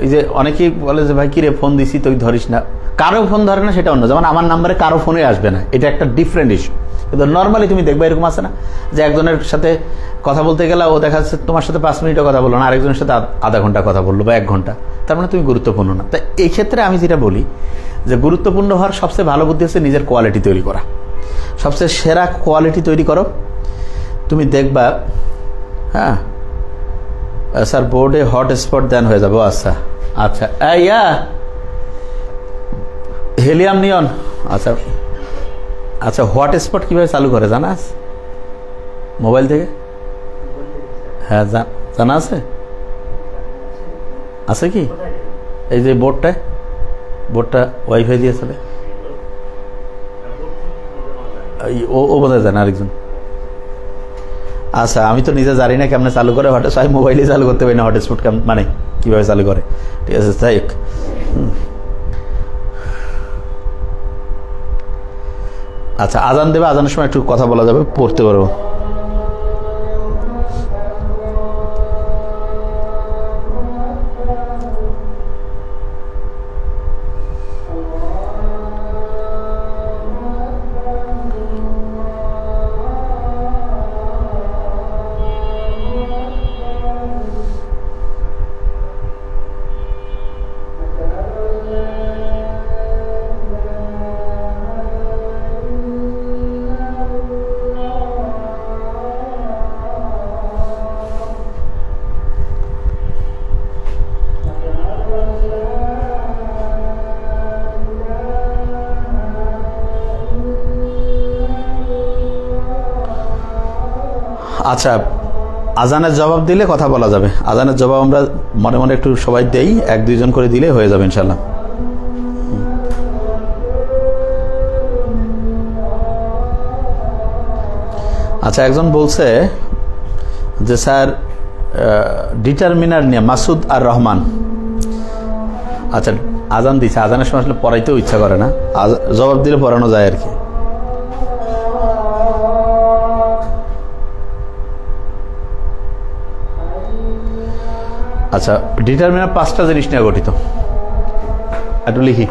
এই যে অনেকেই বলে যে ভাই কিরে ফোন দিছি তুই ধরিস না, কারো ফোন ধরে না সেটা অন্য, যেমন আমার নাম্বারে কারো ফোনে আসবে না, এটা একটা ডিফারেন্ট ইস্যু। কিন্তু নর্মালি তুমি দেখবা এরকম আছে না, যে একজনের সাথে কথা বলতে গেলে ও দেখা যাচ্ছে তোমার সাথে 5 মিনিটও কথা বললো না, আরেকজনের সাথে আধা ঘন্টা কথা বললো বা 1 ঘন্টা, তার মানে তুমি গুরুত্বপূর্ণ না। তাই এই ক্ষেত্রে আমি যেটা বলি যে গুরুত্বপূর্ণ হওয়ার সবচেয়ে ভালো বুদ্ধি হচ্ছে নিজের কোয়ালিটি তৈরি করা। সবচেয়ে সেরা কোয়ালিটি তৈরি করো, তুমি দেখবা। হ্যাঁ স্যার বোর্ডে হটস্পট দেন হয়ে যাবে। আচ্ছা আচ্ছা, হেলিয়াম নিয়ন। আচ্ছা আচ্ছা, হটস্পট কিভাবে চালু করে জানাস মোবাইল থেকে? হ্যাঁ জানা আছে, আছে কি? এই যে বোর্ডটা ওয়াইফাই দিয়ে চলে, ও বোধহয় জানে আরেকজন। আচ্ছা আমি তো নিজে জানি না কেমনে চালু করে হটস্পট, মোবাইলে চালু করতে পারি না হটস্পট, মানে কিভাবে চালু করে। ঠিক আছে তাই হোক। আচ্ছা আজান দেবে, আজানের সময় একটু কথা বলা যাবে, পড়তে পারবো। আচ্ছা আজানের জবাব দিলে কথা বলা যাবে, আজানের জবাব আমরা মনে মনে একটু সবাই দেই, 1-2 জন করে দিলে হয়ে যাবে ইনশাল্লাহ। আচ্ছা একজন বলছে যে স্যার ডিটারমিনার নিয়ে মাসুদ আর রহমান। আচ্ছা আজান দিচ্ছে, আজানের সময় আসলে পড়াইতেও ইচ্ছা করে না, জবাব দিলে পড়ানো যায় আর কি। আচ্ছা ডিটারমিনার 5টা জিনিস নিয়ে গঠিত, একটু লিখি।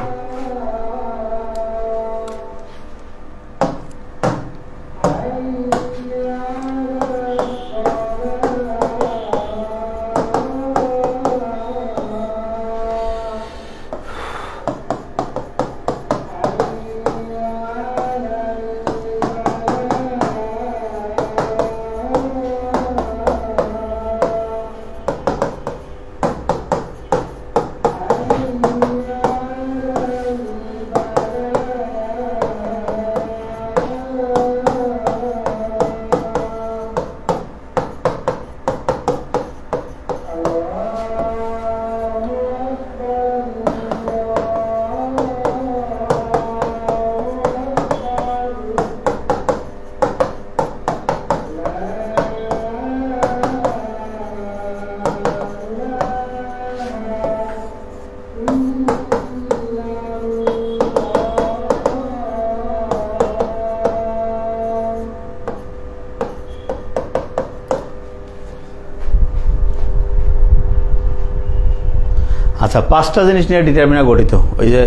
আচ্ছা, 5টা জিনিস নিয়ে ডিটারমিনার গঠিত। ওই যে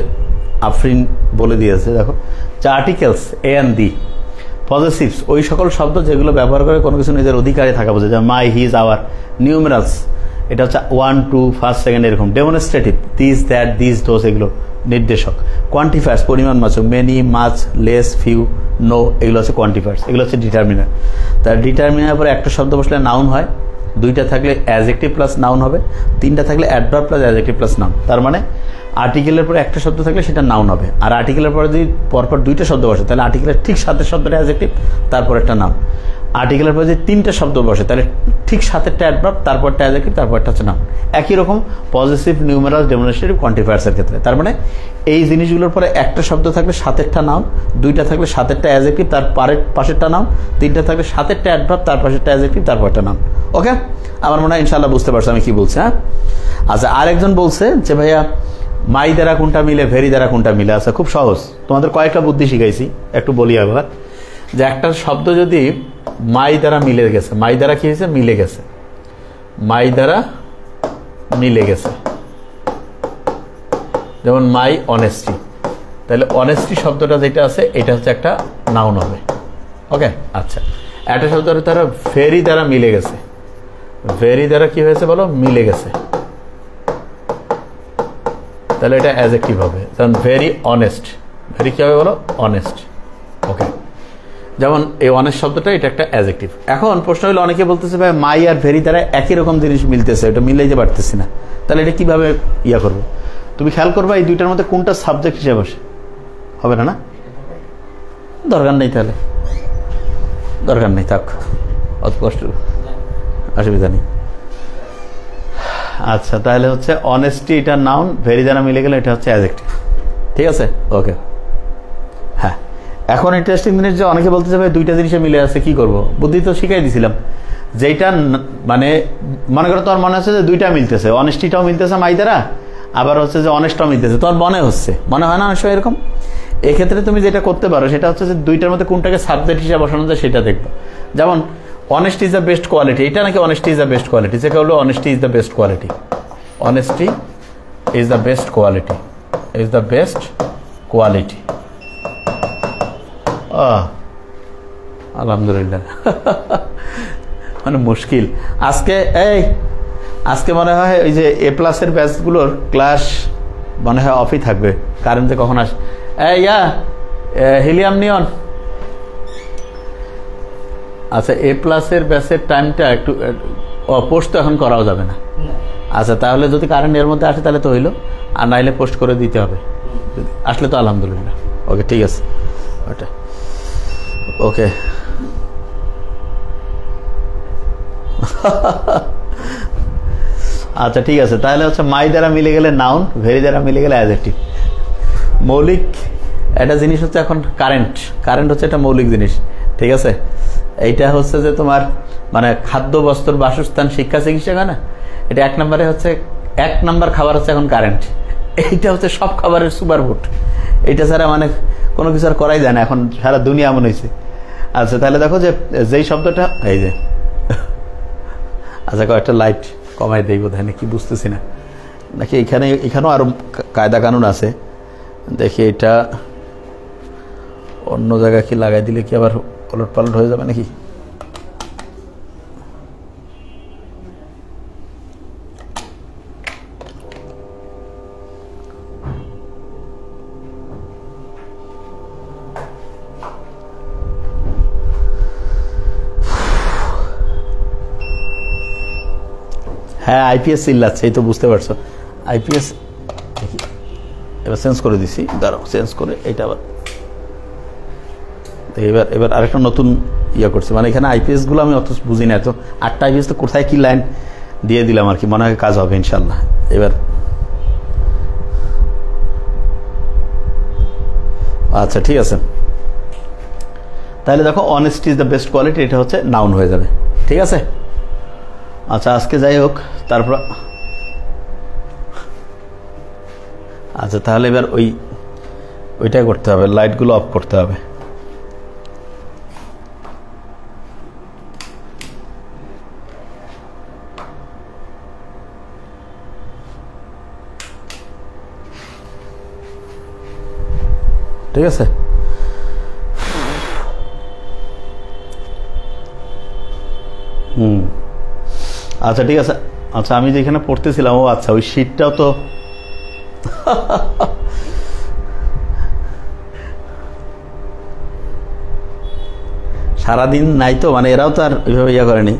আফরিন বলে দিয়েছে, দেখো যে আর্টিকেলস এ অ্যান্ড দি, পজেসিভস ওই সকল শব্দ যেগুলো ব্যবহার করে কোনো কিছু নিজের অধিকারে থাকা বোঝায়, যেমন মাই, হিজ, আওয়ার। নিউমেরালস এটা হচ্ছে 1, 2, ফার্স্ট, সেকেন্ড এরকম। Demonstrative this, that, this, those এগুলো নির্দেশক। কোয়ান্টিফায়ার্স পরিমাণবাচক, many, much, less, few, no এগুলো হচ্ছে কোয়ান্টিফায়ার্স, এগুলো হচ্ছে ডিটারমিনার। তার ডিটারমিনার পরে একটা শব্দ বসলে নাউন হয়, 2টা থাকলে অ্যাডজেক্টিভ প্লাস নাউন হবে, 3টা থাকলে adverb plus adjective plus noun. তার মানে আর্টিকেলের পরে একটা শব্দ থাকলে সেটা নাউন হবে, আর আর্টিকেলের পরে যদি পরপর 2টা শব্দ বসে তাহলে আর্টিকেলের ঠিক সাথে শব্দটা অ্যাডজেক্টিভ, তারপর একটা নাউন। আর্টিকেলের পরে যদি 3টা শব্দ বসে তাহলে ঠিক সাথেরটা অ্যাডভার্ব, তারপরটা অ্যাডজেক্টিভ, তারপরটা হচ্ছে নাউন। একই রকম পজিটিভ, নিউমেরাল, ডেমনস্ট্রেটিভ, কোয়ান্টিফায়ার্সের ক্ষেত্রে। তার মানে এই জিনিসগুলোর পরে একটা শব্দ থাকলে সাথেরটা নাউন, 2টা থাকলে সাথেরটা অ্যাডজেক্টিভ, তার পাশেরটা নাউন, 3টা থাকলে সাথেরটা অ্যাডভার্ব, তার পাশেরটা অ্যাডজেক্টিভ, তারপরটা নাউন। ওকে, আমার মনে হয় ইনশাআল্লাহ বুঝতে পারছো আমি কি বলছি। হ্যাঁ, আচ্ছা, আরেকজন বলছে যে ভাইয়া মাই দ্বারা কোনটা মিলে, ভেরি দ্বারা কোনটা মিলে। আচ্ছা, খুব সহজ, তোমাদের কয়েকটা বুদ্ধি শিখাইছি, একটু বলি একবার। যে একটা শব্দ যদি মাই দ্বারা মিলে গেছে, মাই দ্বারা কি হয়েছে, মিলে গেছে, মাই দ্বারা মিলে গেছে, যেমন মাই অনেস্টি, তাহলে অনেস্টি শব্দটা যেটা আছে এটা হচ্ছে একটা নাউন হবে। ওকে, আচ্ছা, একটা শব্দ তারা ভেরি দ্বারা মিলে গেছে, ভেরি দ্বারা কি হয়েছে বলো, মিলে গেছে, তাহলে এটা অ্যাডজেক্টিভ হবে। যেমন ভেরি অনেস্ট, ভেরি কি হবে বলো, অনেস্ট। ওকে, যেমন এই অনেস্ট শব্দটা এটা একটা অ্যাডজেক্টিভ। এখন প্রশ্ন হলো, অনেকে বলতেছে ভাই মাই আর ভেরি দ্বারা একই রকম জিনিস মিলতেছে, এটা মিলাইতে পারতেছি না, তাহলে এটা কিভাবে ইয়া করবো? তুমি খেয়াল করবা এই দুইটার মধ্যে কোনটা সাবজেক্ট হিসেবে বসে, হবে না? না, দরকার নেই, তাহলে দরকার নেই, থাক, অত কষ্ট, অসুবিধা নেই। আচ্ছা, তাহলে হচ্ছে অনেস্টি এটা নাউন, ভেরি দ্বারা মিলে গেলে এটা হচ্ছে অ্যাডজেক্টিভ। ঠিক আছে, ওকে। হ্যাঁ, এখন ইন্টারেস্টিং জিনিস যে অনেকে বলতে চাবে 2টা জিনিসে মিলে আছে, কি করব? বুদ্ধি তো শিখাই দিছিলাম, যেটা মানে মনে করো তোমার মনে হচ্ছে যে 2টা মিলতেছে, অনেস্টিটাও মিলতেছে মাই দ্বারা, আবার হচ্ছে যে অনেস্টটাও মিলতেছে, তোমার মনে হচ্ছে, মনে হয় না অনেক সময় এরকম। এক্ষেত্রে তুমি যেটা করতে পারো সেটা হচ্ছে যে 2টার মধ্যে কোনটাকে সাবজেক্ট হিসেবে বসানো যায় সেটা দেখবো। যেমন honesty is the best quality, এটা নাকি honesty is the best quality, যেটা হলো honesty is the best quality, honesty is the best quality, is the best quality. আলহামদুলিল্লাহ, মানে মুশকিল। আজকে মনে হয় ওই যে এ প্লাসের ব্যাচগুলোর ক্লাস মনে হয় অফই থাকবে, কারণ যে কখন আসে হিলিয়াম নিয়ন। আচ্ছা, এ প্লাসের ব্যাচের টাইমটা একটু পোস্ট তো এখন করাও যাবে না। আচ্ছা, তাহলে যদি কারেন্ট এর মধ্যে আসে তাহলে তো হইলো, আর নাইলে পোস্ট করে দিতে হবে, আসলে তো আলহামদুলিল্লাহ। ওকে, ঠিক আছে, ওটা ওকে। আচ্ছা, ঠিক আছে, তাহলে হচ্ছে মাই দ্বারা মিলে গেলে নাউন, ভেরি দ্বারা মিলে গেলে অ্যাডজেক্টিভ। মৌলিক একটা জিনিস হচ্ছে এখন কারেন্ট, কারেন্ট হচ্ছে একটা মৌলিক জিনিস। ঠিক আছে, এইটা হচ্ছে যে তোমার মানে খাদ্য, বস্ত্র, বাসস্থান, শিক্ষা, চিকিৎসা, না, এটা 1 নম্বরে হচ্ছে, 1 নম্বর খাবার হচ্ছে এখন কারেন্ট। এইটা হচ্ছে সব খাবারের সুপারফুড, এইটা ছাড়া মানে কোনো কিছু আর করাই যায় না, এখন সারা দুনিয়া এমন হয়েছে। আচ্ছা, তাহলে দেখো যে যেই শব্দটা এই যে, আচ্ছা কয়েকটা লাইট কমাই দেই বোধ হয়, নাকি বুঝতেছি না, নাকি এখানেও আরো কায়দা কানুন আছে। দেখি এটা অন্য জায়গায় কি লাগাই দিলে কি আবার ওলট পালট হয়ে যাবে নাকি? হ্যাঁ, আইপিএস চিল্লাচ্ছে, এই তো বুঝতে পারছো, আইপিএস। এবার চেঞ্জ করে দিছি, দাঁড়াও, চেঞ্জ করে এইটা আবার এবার আরেকটা নতুন ইয়ে করছি, মানে এখানে আইপিএস গুলো আমি অত বুঝি না, তো 8টা আইপিএস তো কোথায় কি লাইন দিয়ে দিলাম আর কি, মনে হয় কাজ হবে ইনশাল্লাহ। এবার আচ্ছা, ঠিক আছে, তাহলে দেখো honesty is the best quality, এটা হচ্ছে নাউন হয়ে যাবে। ঠিক আছে, আচ্ছা, আজকে যাই হোক, তারপর আচ্ছা, তাহলে এবার ওইটাই করতে হবে, লাইটগুলো অফ করতে হবে। ঠিক আছে? আচ্ছা ঠিক আছে। আচ্ছা আমি যেখানে পড়তেছিলাম, ও আচ্ছা ওই শীটটাও তো সারাদিন নাই তো, মানে এরাও তো আর ওইভাবে ইয়া করেনি।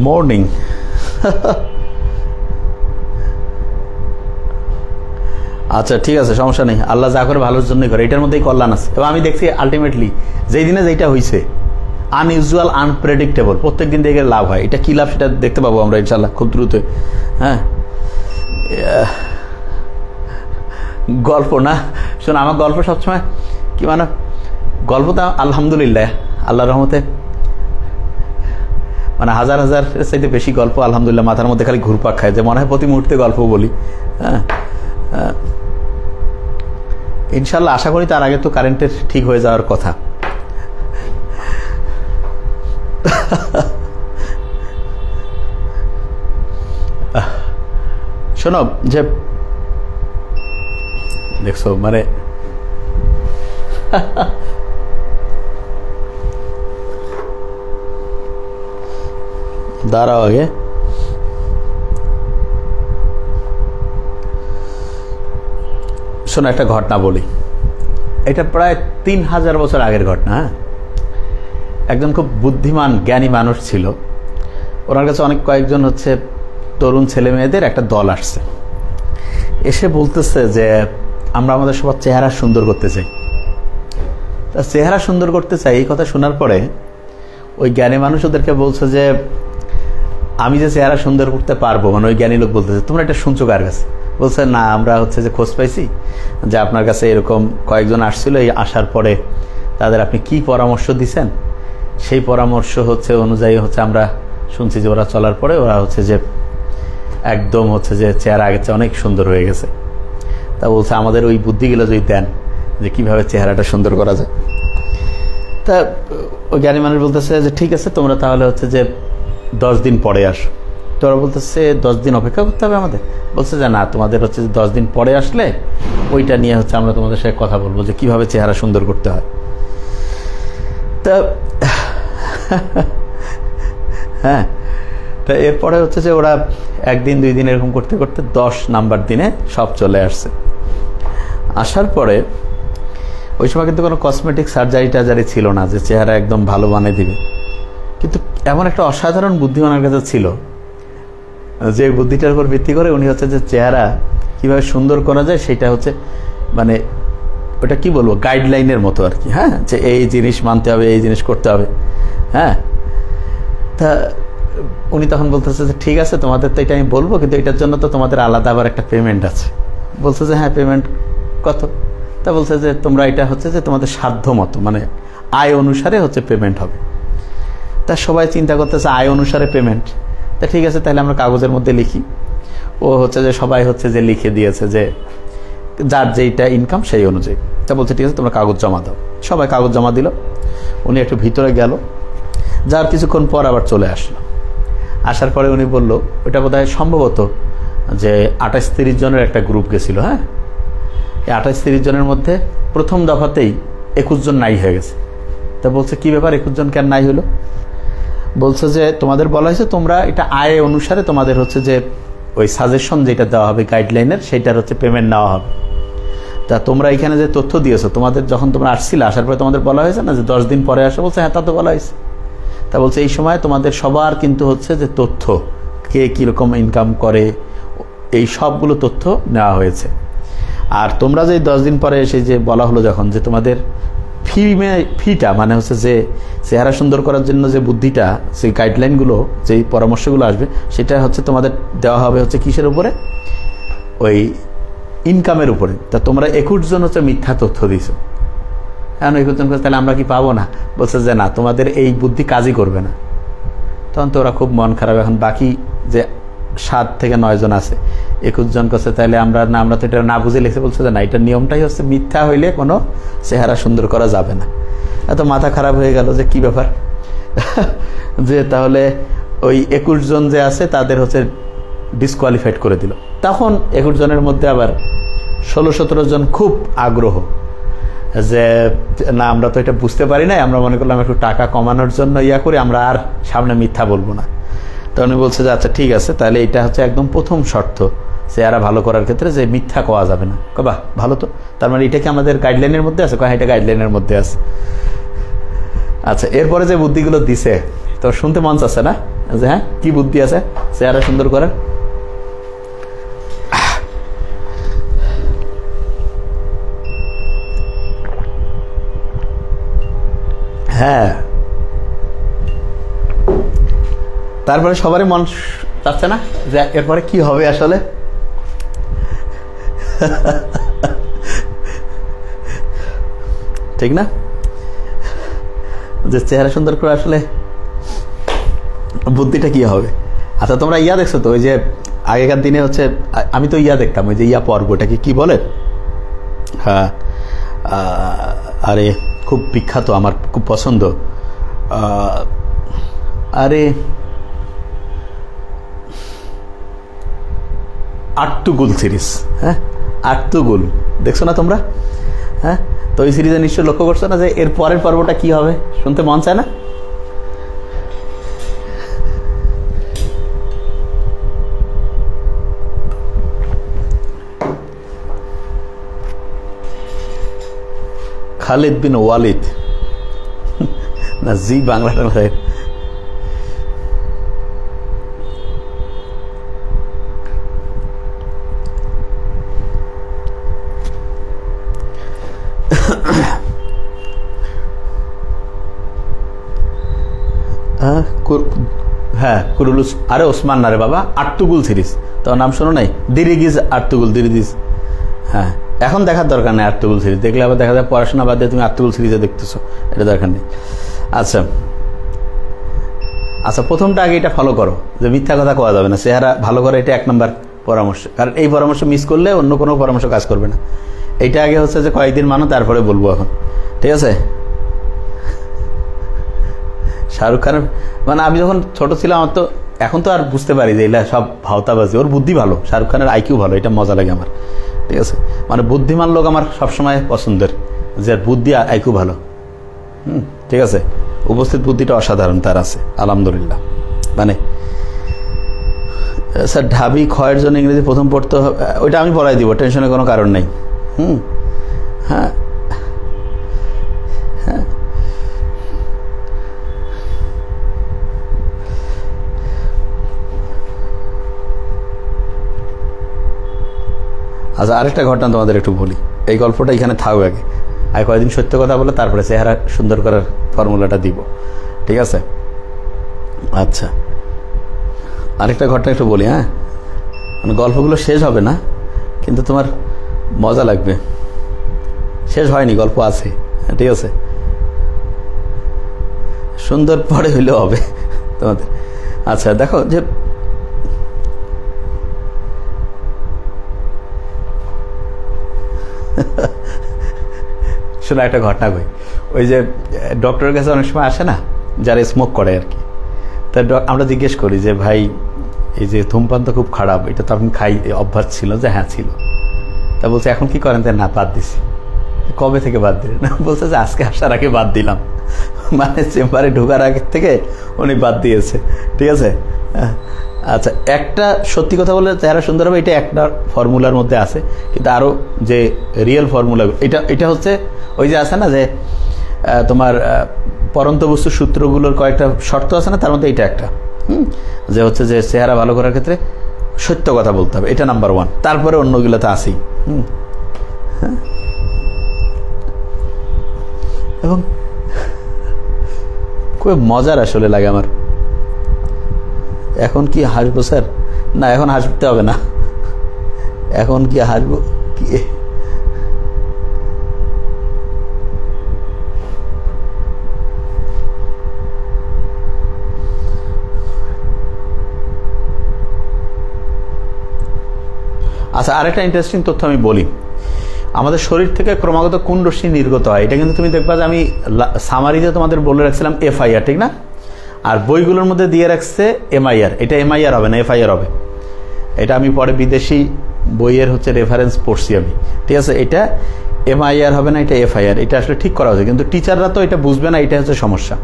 মর্নিং আচ্ছা ঠিক আছে, সমস্যা নেই। আল্লাহ যা করে ভালোর জন্যই করে, এটার মধ্যেই কল্যাণ আছে। এবং আমি দেখছি আলটিমেটলি যেই দিনে যেটা হয়েছে আনইউজুয়াল, আনপ্রেডিক্টেবল, প্রত্যেক দিন দেখে লাভ হয়। এটা কি লাভ সেটা দেখতে পাবো আমরা ইনশাল্লাহ খুব দ্রুত। হ্যাঁ, গল্প না, শোন আমার গল্প সবসময় কি মানে, গল্পটা আলহামদুলিল্লাহ আল্লাহর রহমতে মানে হাজার হাজার চাইতে বেশি গল্প আলহামদুলিল্লাহ মাথার মধ্যে খালি ঘুরপাক খায়, যে মনে হয় প্রতি মুহূর্তে গল্প বলি। হ্যাঁ, ইনশাল্লাহ আশা করি তার আগে তো কারেন্টের ঠিক হয়ে যাওয়ার কথা। শোনো, যে দেখছো মানে দাঁড়াও আগে, শোনো একটা ঘটনা বলি। এটা প্রায় 3000 বছর আগের ঘটনা। হ্যাঁ, একজন খুব বুদ্ধিমান জ্ঞানী মানুষ ছিল। ওনার কাছে অনেক কয়েকজন হচ্ছে তরুণ ছেলে মেয়েদের একটা দল আসছে, এসে বলতেছে যে আমরা আমাদের সবার চেহারা সুন্দর করতে চাই। তা চেহারা সুন্দর করতে চাই এই কথা শোনার পরে ওই জ্ঞানী মানুষ ওদেরকে বলছে যে আমি যে চেহারা সুন্দর করতে পারবো, মানে ওই জ্ঞানী লোক বলতেছে তোমরা এটা শুনছো কার কাছে? বলছে না, আমরা হচ্ছে যে খোঁজ পাইছি যে আপনার কাছে এরকম কয়েকজন আসছিল, এই আসার পরে তাদের আপনি কি পরামর্শ দিছেন, সেই পরামর্শ হচ্ছে অনুযায়ী হচ্ছে আমরা শুনছি যে ওরা চলার পরে ওরা হচ্ছে যে একদম হচ্ছে যে চেহারা আগের চেয়ে অনেক সুন্দর হয়ে গেছে। তা বলছে আমাদের ওই বুদ্ধিগুলো যদি দেন যে কিভাবে চেহারাটা সুন্দর করা যায়। তা ওই জ্ঞানী মানুষ বলতেছে যে ঠিক আছে, তোমরা তাহলে হচ্ছে যে 10 দিন পরে আসো। তো ওরা বলতেছে 10 দিন অপেক্ষা করতে হবে আমাদের? বলছে যে না, তোমাদের হচ্ছে যে 10 দিন পরে আসলে ওইটা নিয়ে হচ্ছে আমরা তোমাদের সাথে কথা বলবো যে কিভাবে চেহারা সুন্দর করতে হয়। তা হ্যাঁ, তা এরপরে হচ্ছে যে ওরা 1 দিন 2 দিন এরকম করতে করতে 10 নাম্বার দিনে সব চলে আসছে। আসার পরে ওই সময় কিন্তু কোনো কসমেটিক সার্জারি টার্জারি ছিল না যে চেহারা একদম ভালো বানিয়ে দিবে, কিন্তু এমন একটা অসাধারণ বুদ্ধি ওনার কাছে ছিল যে বুদ্ধিটার উপর ভিত্তি করে উনি হচ্ছে যে চেহারা কিভাবে সুন্দর করা যায় সেটা হচ্ছে মানে ওটা কি বলবো গাইডলাইনের মতো আর কি। হ্যাঁ, যে এই জিনিস মানতে হবে, এই জিনিস করতে হবে। হ্যাঁ, তা উনি তখন বলতেছে যে ঠিক আছে তোমাদের তো এটা আমি বলবো, কিন্তু এটার জন্য তো তোমাদের আলাদা আবার একটা পেমেন্ট আছে। বলছে যে হ্যাঁ, পেমেন্ট কত? তা বলছে যে তোমরা এটা হচ্ছে যে তোমাদের সাধ্য মতো মানে আয় অনুসারে হচ্ছে পেমেন্ট হবে। তা সবাই চিন্তা করতেছে আয় অনুসারে পেমেন্ট। তা ঠিক আছে, তাহলে আমরা কাগজের মধ্যে লিখি। ও হচ্ছে যে সবাই হচ্ছে যে লিখে দিয়েছে যে যার যেইটা ইনকাম সেই অনুযায়ী। তা বলছে ঠিক আছে তোমরা কাগজ জমা দাও। সবাই কাগজ জমা দিল। উনি একটু ভিতরে গেল, যার কিছুক্ষণ পর আবার চলে আসলো। আসার পরে উনি বলল ওটা বোধহয় সম্ভবত যে 28-30 জনের একটা গ্রুপ গেছিল। হ্যাঁ, এই 28-30 জনের মধ্যে প্রথম দফাতেই 21 জন নাই হয়ে গেছে। তা বলছে কি ব্যাপার, 21 জন কেন নাই হলো? বলছে যে তোমাদের বলা হয়েছে তোমরা এটা আয় অনুসারে তোমাদের হচ্ছে যে ওই সাজেশন যেটা দেওয়া হবে গাইডলাইনের সেইটার হচ্ছে পেমেন্ট নেওয়া হবে। তা তোমরা এখানে যে তথ্য দিয়েছো তোমাদের যখন তোমরা আসছিলে, আসার পরে তোমাদের বলা হয়েছে না যে 10 দিন পরে আসো? বলছে হ্যাঁ, তা তো বলা হয়েছে। তা বলছে এই সময় তোমাদের সবার কিন্তু হচ্ছে যে তথ্য, কে কীরকম ইনকাম করে, এই সবগুলো তথ্য নেওয়া হয়েছে। আর তোমরা যে 10 দিন পরে এসে যে বলা হলো যখন যে তোমাদের ফিটা মানে হচ্ছে যে চেহারা সুন্দর করার জন্য যে বুদ্ধিটা, সেই গাইডলাইনগুলো, যেই পরামর্শগুলো আসবে সেটা হচ্ছে তোমাদের দেওয়া হবে হচ্ছে কিসের উপরে? ওই ইনকামের উপরে। তা তোমরা 21 জন হচ্ছে মিথ্যা তথ্য দিছো। এখন 21 জন তাহলে আমরা কি পাবো না? বলছে যে না, তোমাদের এই বুদ্ধি কাজই করবে না। তখন তো ওরা খুব মন খারাপ। এখন বাকি যে 7 থেকে 9 জন আছে, 21 জন কাছে তাহলে আমরা তো এটা না বুঝে লিখে। বলছে যে না, এটার নিয়মটাই হচ্ছে মিথ্যা হইলে কোনো চেহারা সুন্দর করা যাবে না। এত মাথা খারাপ হয়ে গেল যে কি ব্যাপার, যে তাহলে ওই 21 জন যে আছে তাদের হচ্ছে ডিসকোয়ালিফাইড করে দিল। তখন 21 জনের মধ্যে আবার 16-17 জন খুব আগ্রহ যে না আমরা তো এটা বুঝতে পারি না, আমরা মনে করলাম একটু টাকা কমানোর জন্য ইয়া করে আমরা আর সামনে মিথ্যা বলবো না। তো উনি বলছে যে আচ্ছা ঠিক আছে, তাহলে এটা হচ্ছে একদম প্রথম শর্ত চেহারা ভালো করার ক্ষেত্রে যে মিথ্যা কোয়া যাবে না। বাহ ভালো তো, তার মানে এটা কি আমাদের গাইডলাইনের মধ্যে আছে? এটা গাইডলাইনের মধ্যে আছে। আচ্ছা এরপরে যে বুদ্ধিগুলো দিছে তো শুনতে মন চাচ্ছে না যে হ্যাঁ কি বুদ্ধি আছে চেহারা সুন্দর করার? হ্যাঁ তারপরে সবারই মন চাচ্ছে না যে এরপরে কি হবে আসলে? ঠিক না, যে চেহারা সুন্দর করে আসলে বুদ্ধিটা কি হবে? আচ্ছা তোমরা ইয়া দেখছো তো, ওই যে আগেকার দিনে হচ্ছে আমি তো ইয়া দেখতাম, ওই যে ইয়া পর্বটাকে কি বলে, হ্যাঁ আরে খুব বিখ্যাত, আমার খুব পছন্দ, আরে আর্তুগুল সিরিজ। হ্যাঁ আর্তুগুল দেখছো না তোমরা? হ্যাঁ তো ওই সিরিজে নিশ্চয়ই লক্ষ্য করছো না যে এর পরের পর্বটা কি হবে? শুনতে মন চায় না? খালিদ বিন ওয়ালিদ না জি বাংলাটা হ্যাঁ কুরুলুস, আরে ওসমান না রে বাবা, আর্তুগুল সিরিজ তোমার নাম শোনো নাই? দিরিগিজ আর্তুগুল, দিরিগিজ। হ্যাঁ এখন দেখার দরকার নেই আর্তুগুল সিরিজ, দেখলে আবার দেখা যায় পড়াশোনা বাদ দিয়ে তুমি আর্তুগুল সিরিজে দেখতেছো, এটা দরকার নেই। আচ্ছা আচ্ছা প্রথমটা আগে এটা ফলো করো যে মিথ্যা কথা কোয়া যাবে না, চেহারা ভালো করে, এটা 1 নম্বর পরামর্শ। কারণ এই পরামর্শ মিস করলে অন্য কোনো পরামর্শ কাজ করবে না। এইটা আগে হচ্ছে যে কয়েকদিন মানো, তারপরে বলবো এখন, ঠিক আছে? শাহরুখ খানের মানে আমি যখন ছোট ছিলাম আমার তো, এখন তো আর বুঝতে পারি যে এগুলা সব ভাওতাবাজি। ওর বুদ্ধি ভালো, শাহরুখ খানের আইকিউ ভালো, এটা মজা লাগে আমার, ঠিক আছে? মানে বুদ্ধিমান লোক আমার সবসময় পছন্দের, যে বুদ্ধি আইকিউ ভালো। ঠিক আছে, উপস্থিত বুদ্ধিটা অসাধারণ তার আছে আলহামদুলিল্লাহ। মানে স্যার ঢাবি ক্ষয়ের জন্য ইংরেজি প্রথম পড়তে হবে, ওইটা আমি পড়াই দিব, টেনশনের কোনো কারণ নেই। হ্যাঁ হ্যাঁ আচ্ছা আরেকটা ঘটনা তোমাদের একটু বলি, এই গল্পটা এখানে থাকবে আগে, আর কয়েকদিন সত্য কথা বলে তারপরে চেহারা সুন্দর করার ফর্মুলাটা দিব, ঠিক আছে? আচ্ছা আরেকটা ঘটনা একটু বলি। হ্যাঁ মানে গল্পগুলো শেষ হবে না, কিন্তু তোমার মজা লাগবে। শেষ হয়নি, গল্প আছে, ঠিক আছে? সুন্দর পরে হইলেও হবে তোমাদের। আচ্ছা দেখো যে শোনো একটা ঘটনা কই, ওই যে ডক্টরের কাছে অনেক সময় আসে না যারা স্মোক করে আর কি, তা আমরা জিজ্ঞেস করি যে ভাই এই যে ধূমপান তো খুব খারাপ, এটা তো আপনি খাই অভ্যাস ছিল? যে হ্যাঁ ছিল। তা বলছে এখন কি করেন? না বাদ দিছি। কবে থেকে বাদ দিলেন? বলছে যে আজকে আসার আগে বাদ দিলাম। মানে চেম্বারে ঢোকার আগে থেকে উনি বাদ দিয়েছে, ঠিক আছে? আচ্ছা একটা সত্যি কথা বলে চেহারা সুন্দর হবে, এটা একটা ফর্মুলার মধ্যে আছে, কিন্তু আরও যে রিয়েল ফর্মুলা এটা হচ্ছে ওই যে আছে না যে তোমার পরন্ত বস্তু সূত্রগুলোর কয়েকটা শর্ত আছে না, তার মধ্যে এটা একটা, যে হচ্ছে যে চেহারা ভালো করার ক্ষেত্রে সত্য কথা বলতে হবে, এটা নাম্বার 1। তারপরে অন্যগুলো তো আছেই। এবং খুব মজার আসলে লাগে আমার। এখন কি হাসবো স্যার? না এখন হাসতে হবে না, এখন কি হাসবো কি? আচ্ছা আরেকটা ইন্টারেস্টিং তথ্য আমি বলি, আমাদের শরীর থেকে ক্রমাগত কোন রশ্মি নির্গত হয়, এটা কিন্তু তুমি দেখবা যে আমি সামারিতে তোমাদের বলে রাখছিলাম FIR, ঠিক না? আর বইগুলোর মধ্যে দিয়ে রাখছে MIR, এটা MIR হবে না, FIR হবে। এটা আমি পরে বিদেশি বইয়ের হচ্ছে রেফারেন্স পড়ছি আমি, ঠিক আছে। এটা MIR হবে না, এটা FIR। এটা আসলে ঠিক করা হয়েছে, কিন্তু টিচাররা তো এটা বুঝবে না, এটা হচ্ছে সমস্যা,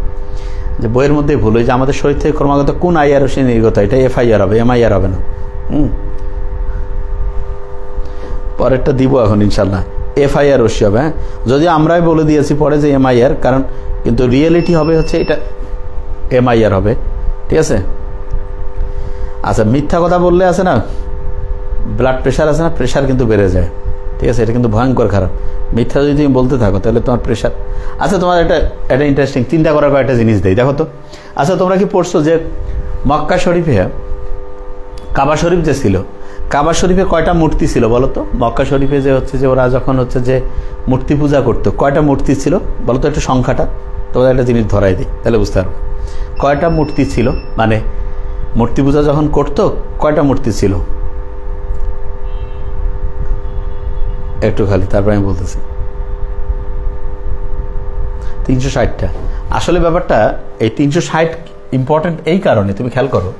যে বইয়ের মধ্যে ভুল হয় যে আমাদের শরীর থেকে ক্রমাগত কোন IR রশ্মি নির্গত হয়, এটা FIR হবে, MIR হবে না। পরেরটা দিব এখন ইনশাল্লাহ, FIR রশ্মি হবে। হ্যাঁ, যদিও আমরাই বলে দিয়েছি পরে যে MIR, কারণ কিন্তু রিয়েলিটি হবে হচ্ছে এটা MIR হবে, ঠিক আছে। আচ্ছা, মিথ্যা কথা বললে আছে না, ব্লাড প্রেশার আছে না, প্রেশার কিন্তু বেড়ে যায়, ঠিক আছে। এটা কিন্তু ভয়ঙ্কর খারাপ। মিথ্যা যদি তুমি বলতে থাকো তাহলে তোমার প্রেশার। আচ্ছা, তোমার এটা ইন্টারেস্টিং চিন্তা করার কয়েকটা জিনিস দেই, দেখো তো। আচ্ছা, তোমরা কি পড়ছো যে মক্কা শরীফে কাবা শরীফ যে ছিল, কাবা শরীফে কয়টা মূর্তি ছিল বলো তো? মক্কা শরীফে যে হচ্ছে যে ওরা যখন হচ্ছে যে মূর্তি পূজা করতো, কয়টা মূর্তি ছিল বলো তো? একটু সংখ্যাটা তোমাদের একটা জিনিস ধরাই দিই, তাহলে বুঝতে পারবো কয়টা মূর্তি ছিল। মানে মূর্তি পূজা যখন করতো কয়টা মূর্তি ছিল, একটু খালি, তারপরে আমি বলতেছি। 360টা। আসলে ব্যাপারটা এই 360 ইম্পর্টেন্ট এই কারণে, তুমি খেয়াল করো,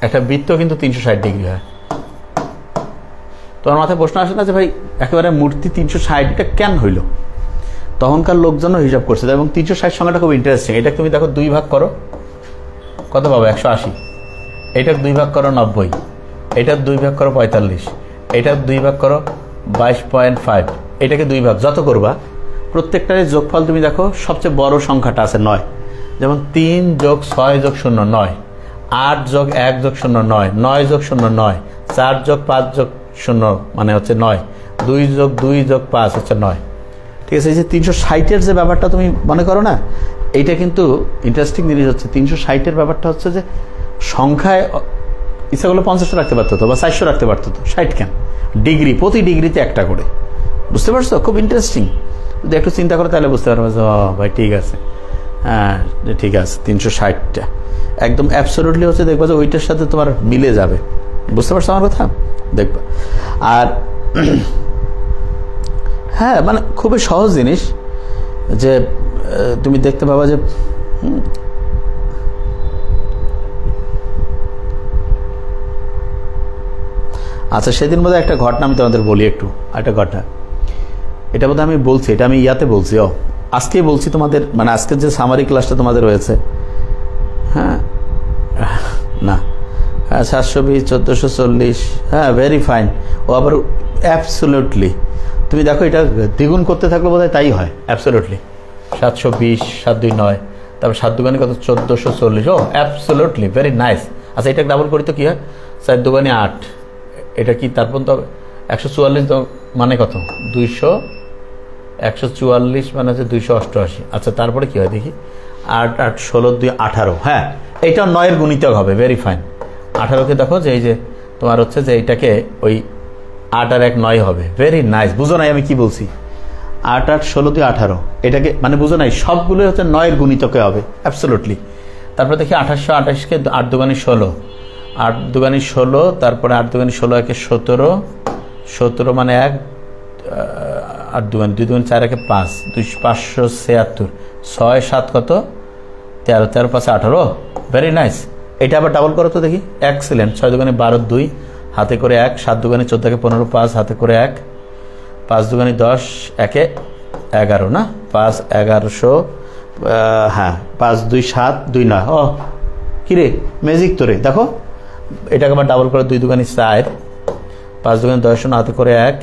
একটা বৃত্ত কিন্তু 360 ডিগ্রি হয়। তোমার মাথায় প্রশ্ন আসে না যে ভাই একেবারে মূর্তি 360টা কেন হইল? তখনকার লোকজনও হিসাব করছে, এবং 360 সংখ্যাটা খুব ইন্টারেস্টিং। এটা তুমি দেখো 2 ভাগ করো, কত পাবো? 180। এটার 2 ভাগ করো 90, এটার 2 ভাগ করো 45, এটার 2 ভাগ করো 22.5, এটাকে 2 ভাগ যত করবা প্রত্যেকটার যোগফল তুমি দেখো সবচেয়ে বড় সংখ্যাটা আছে 9। যেমন 3 + 6 + 0 9, 8 + 1 + 0 9, 9 + 0 9, 4 + 5 + 0 মানে হচ্ছে 9, 2 + 2 + 5 হচ্ছে 9, ঠিক আছে। এই যে 360-এর যে ব্যাপারটা তুমি মনে করো না, এইটা কিন্তু ইন্টারেস্টিং জিনিস হচ্ছে। 360-এর ব্যাপারটা হচ্ছে যে সংখ্যায় ইচ্ছা করলে 50 রাখতে পারতো বা 400 রাখতে পারতো, তো 60 কেন? ডিগ্রি, প্রতি ডিগ্রিতে একটা করে, বুঝতে পারছো? খুব ইন্টারেস্টিং। যদি একটু চিন্তা করো তাহলে বুঝতে পারবো যে ভাই ঠিক আছে, হ্যাঁ ঠিক আছে, 360টা একদম অ্যাবসলিউটলি হচ্ছে, দেখবা যে ওইটার সাথে তোমার মিলে যাবে, বুঝতে পারছো আমার কথা? দেখবা। আর হ্যাঁ, মানে খুবই সহজ জিনিস, যে তুমি দেখতে পাবা যে আচ্ছা, সেদিন বোধহয় একটা ঘটনা আমি তোমাদের বলি একটু, একটা ঘটনা। এটা বোধহয় আমি বলছি, এটা আমি ইয়াতে বলছি, আজকেই বলছি তোমাদের, মানে আজকের যে সামারি ক্লাসটা তোমাদের হয়েছে। হ্যাঁ না, 720, 1440, হ্যাঁ ভেরি ফাইন। ও আবার অ্যাবসোলিউটলি তুমি দেখো এটা দ্বিগুণ করতে থাকলে বোধহয় তাই হয়, অ্যাবসোলিউটলি 720, 7 2 9, তারপর 7 2 কত 1440। ও অ্যাবসোলিউটলি ভেরি নাইস। আচ্ছা, এটা ডাবল করি তো কি হয়? 4 2 8, এটা কি তারপর তো 144 তো মানে কত? 200, 144 মানে হচ্ছে 288। আচ্ছা, তারপরে কি হয় দেখি? 8 8 16 2 18। হ্যাঁ, এইটা 9-এর গুণিতক হবে, ভেরি ফাইন। 18কে দেখো যে এই যে তোমার হচ্ছে যে এইটাকে ওই 8 আর 1 9 হবে, ভেরি নাইস। বুঝো নাই আমি কি বলছি? 8 8 16 2 18, এটাকে মানে বুঝো নাই, সবগুলো হচ্ছে 9-এর গুণিতকে হবে, অ্যাবসোলিউটলি। তারপরে দেখি 2828কে 8 2 16, 8 2 16, তারপরে 8 2 16 একে 17, 17 মানে 1, 8 2 2 2 4 একে 5, 576, 6 7 কত? 13, 13 5 18, ভেরি নাইস। এটা আবার ডাবল করো তো দেখি, এক্সেলেন্ট। 6 2 12 2, হাতে করে 1, 7 2 14 কে 15 5, হাতে করে 1, 5 2 10, একে 11 না, 5 1100, হ্যাঁ 5 2 7 2 9। ও কিরে ম্যাজিক তোরে, দেখো এটাকে আবার ডাবল করে 2 2 4, 5 2 10, হাতে করে 1,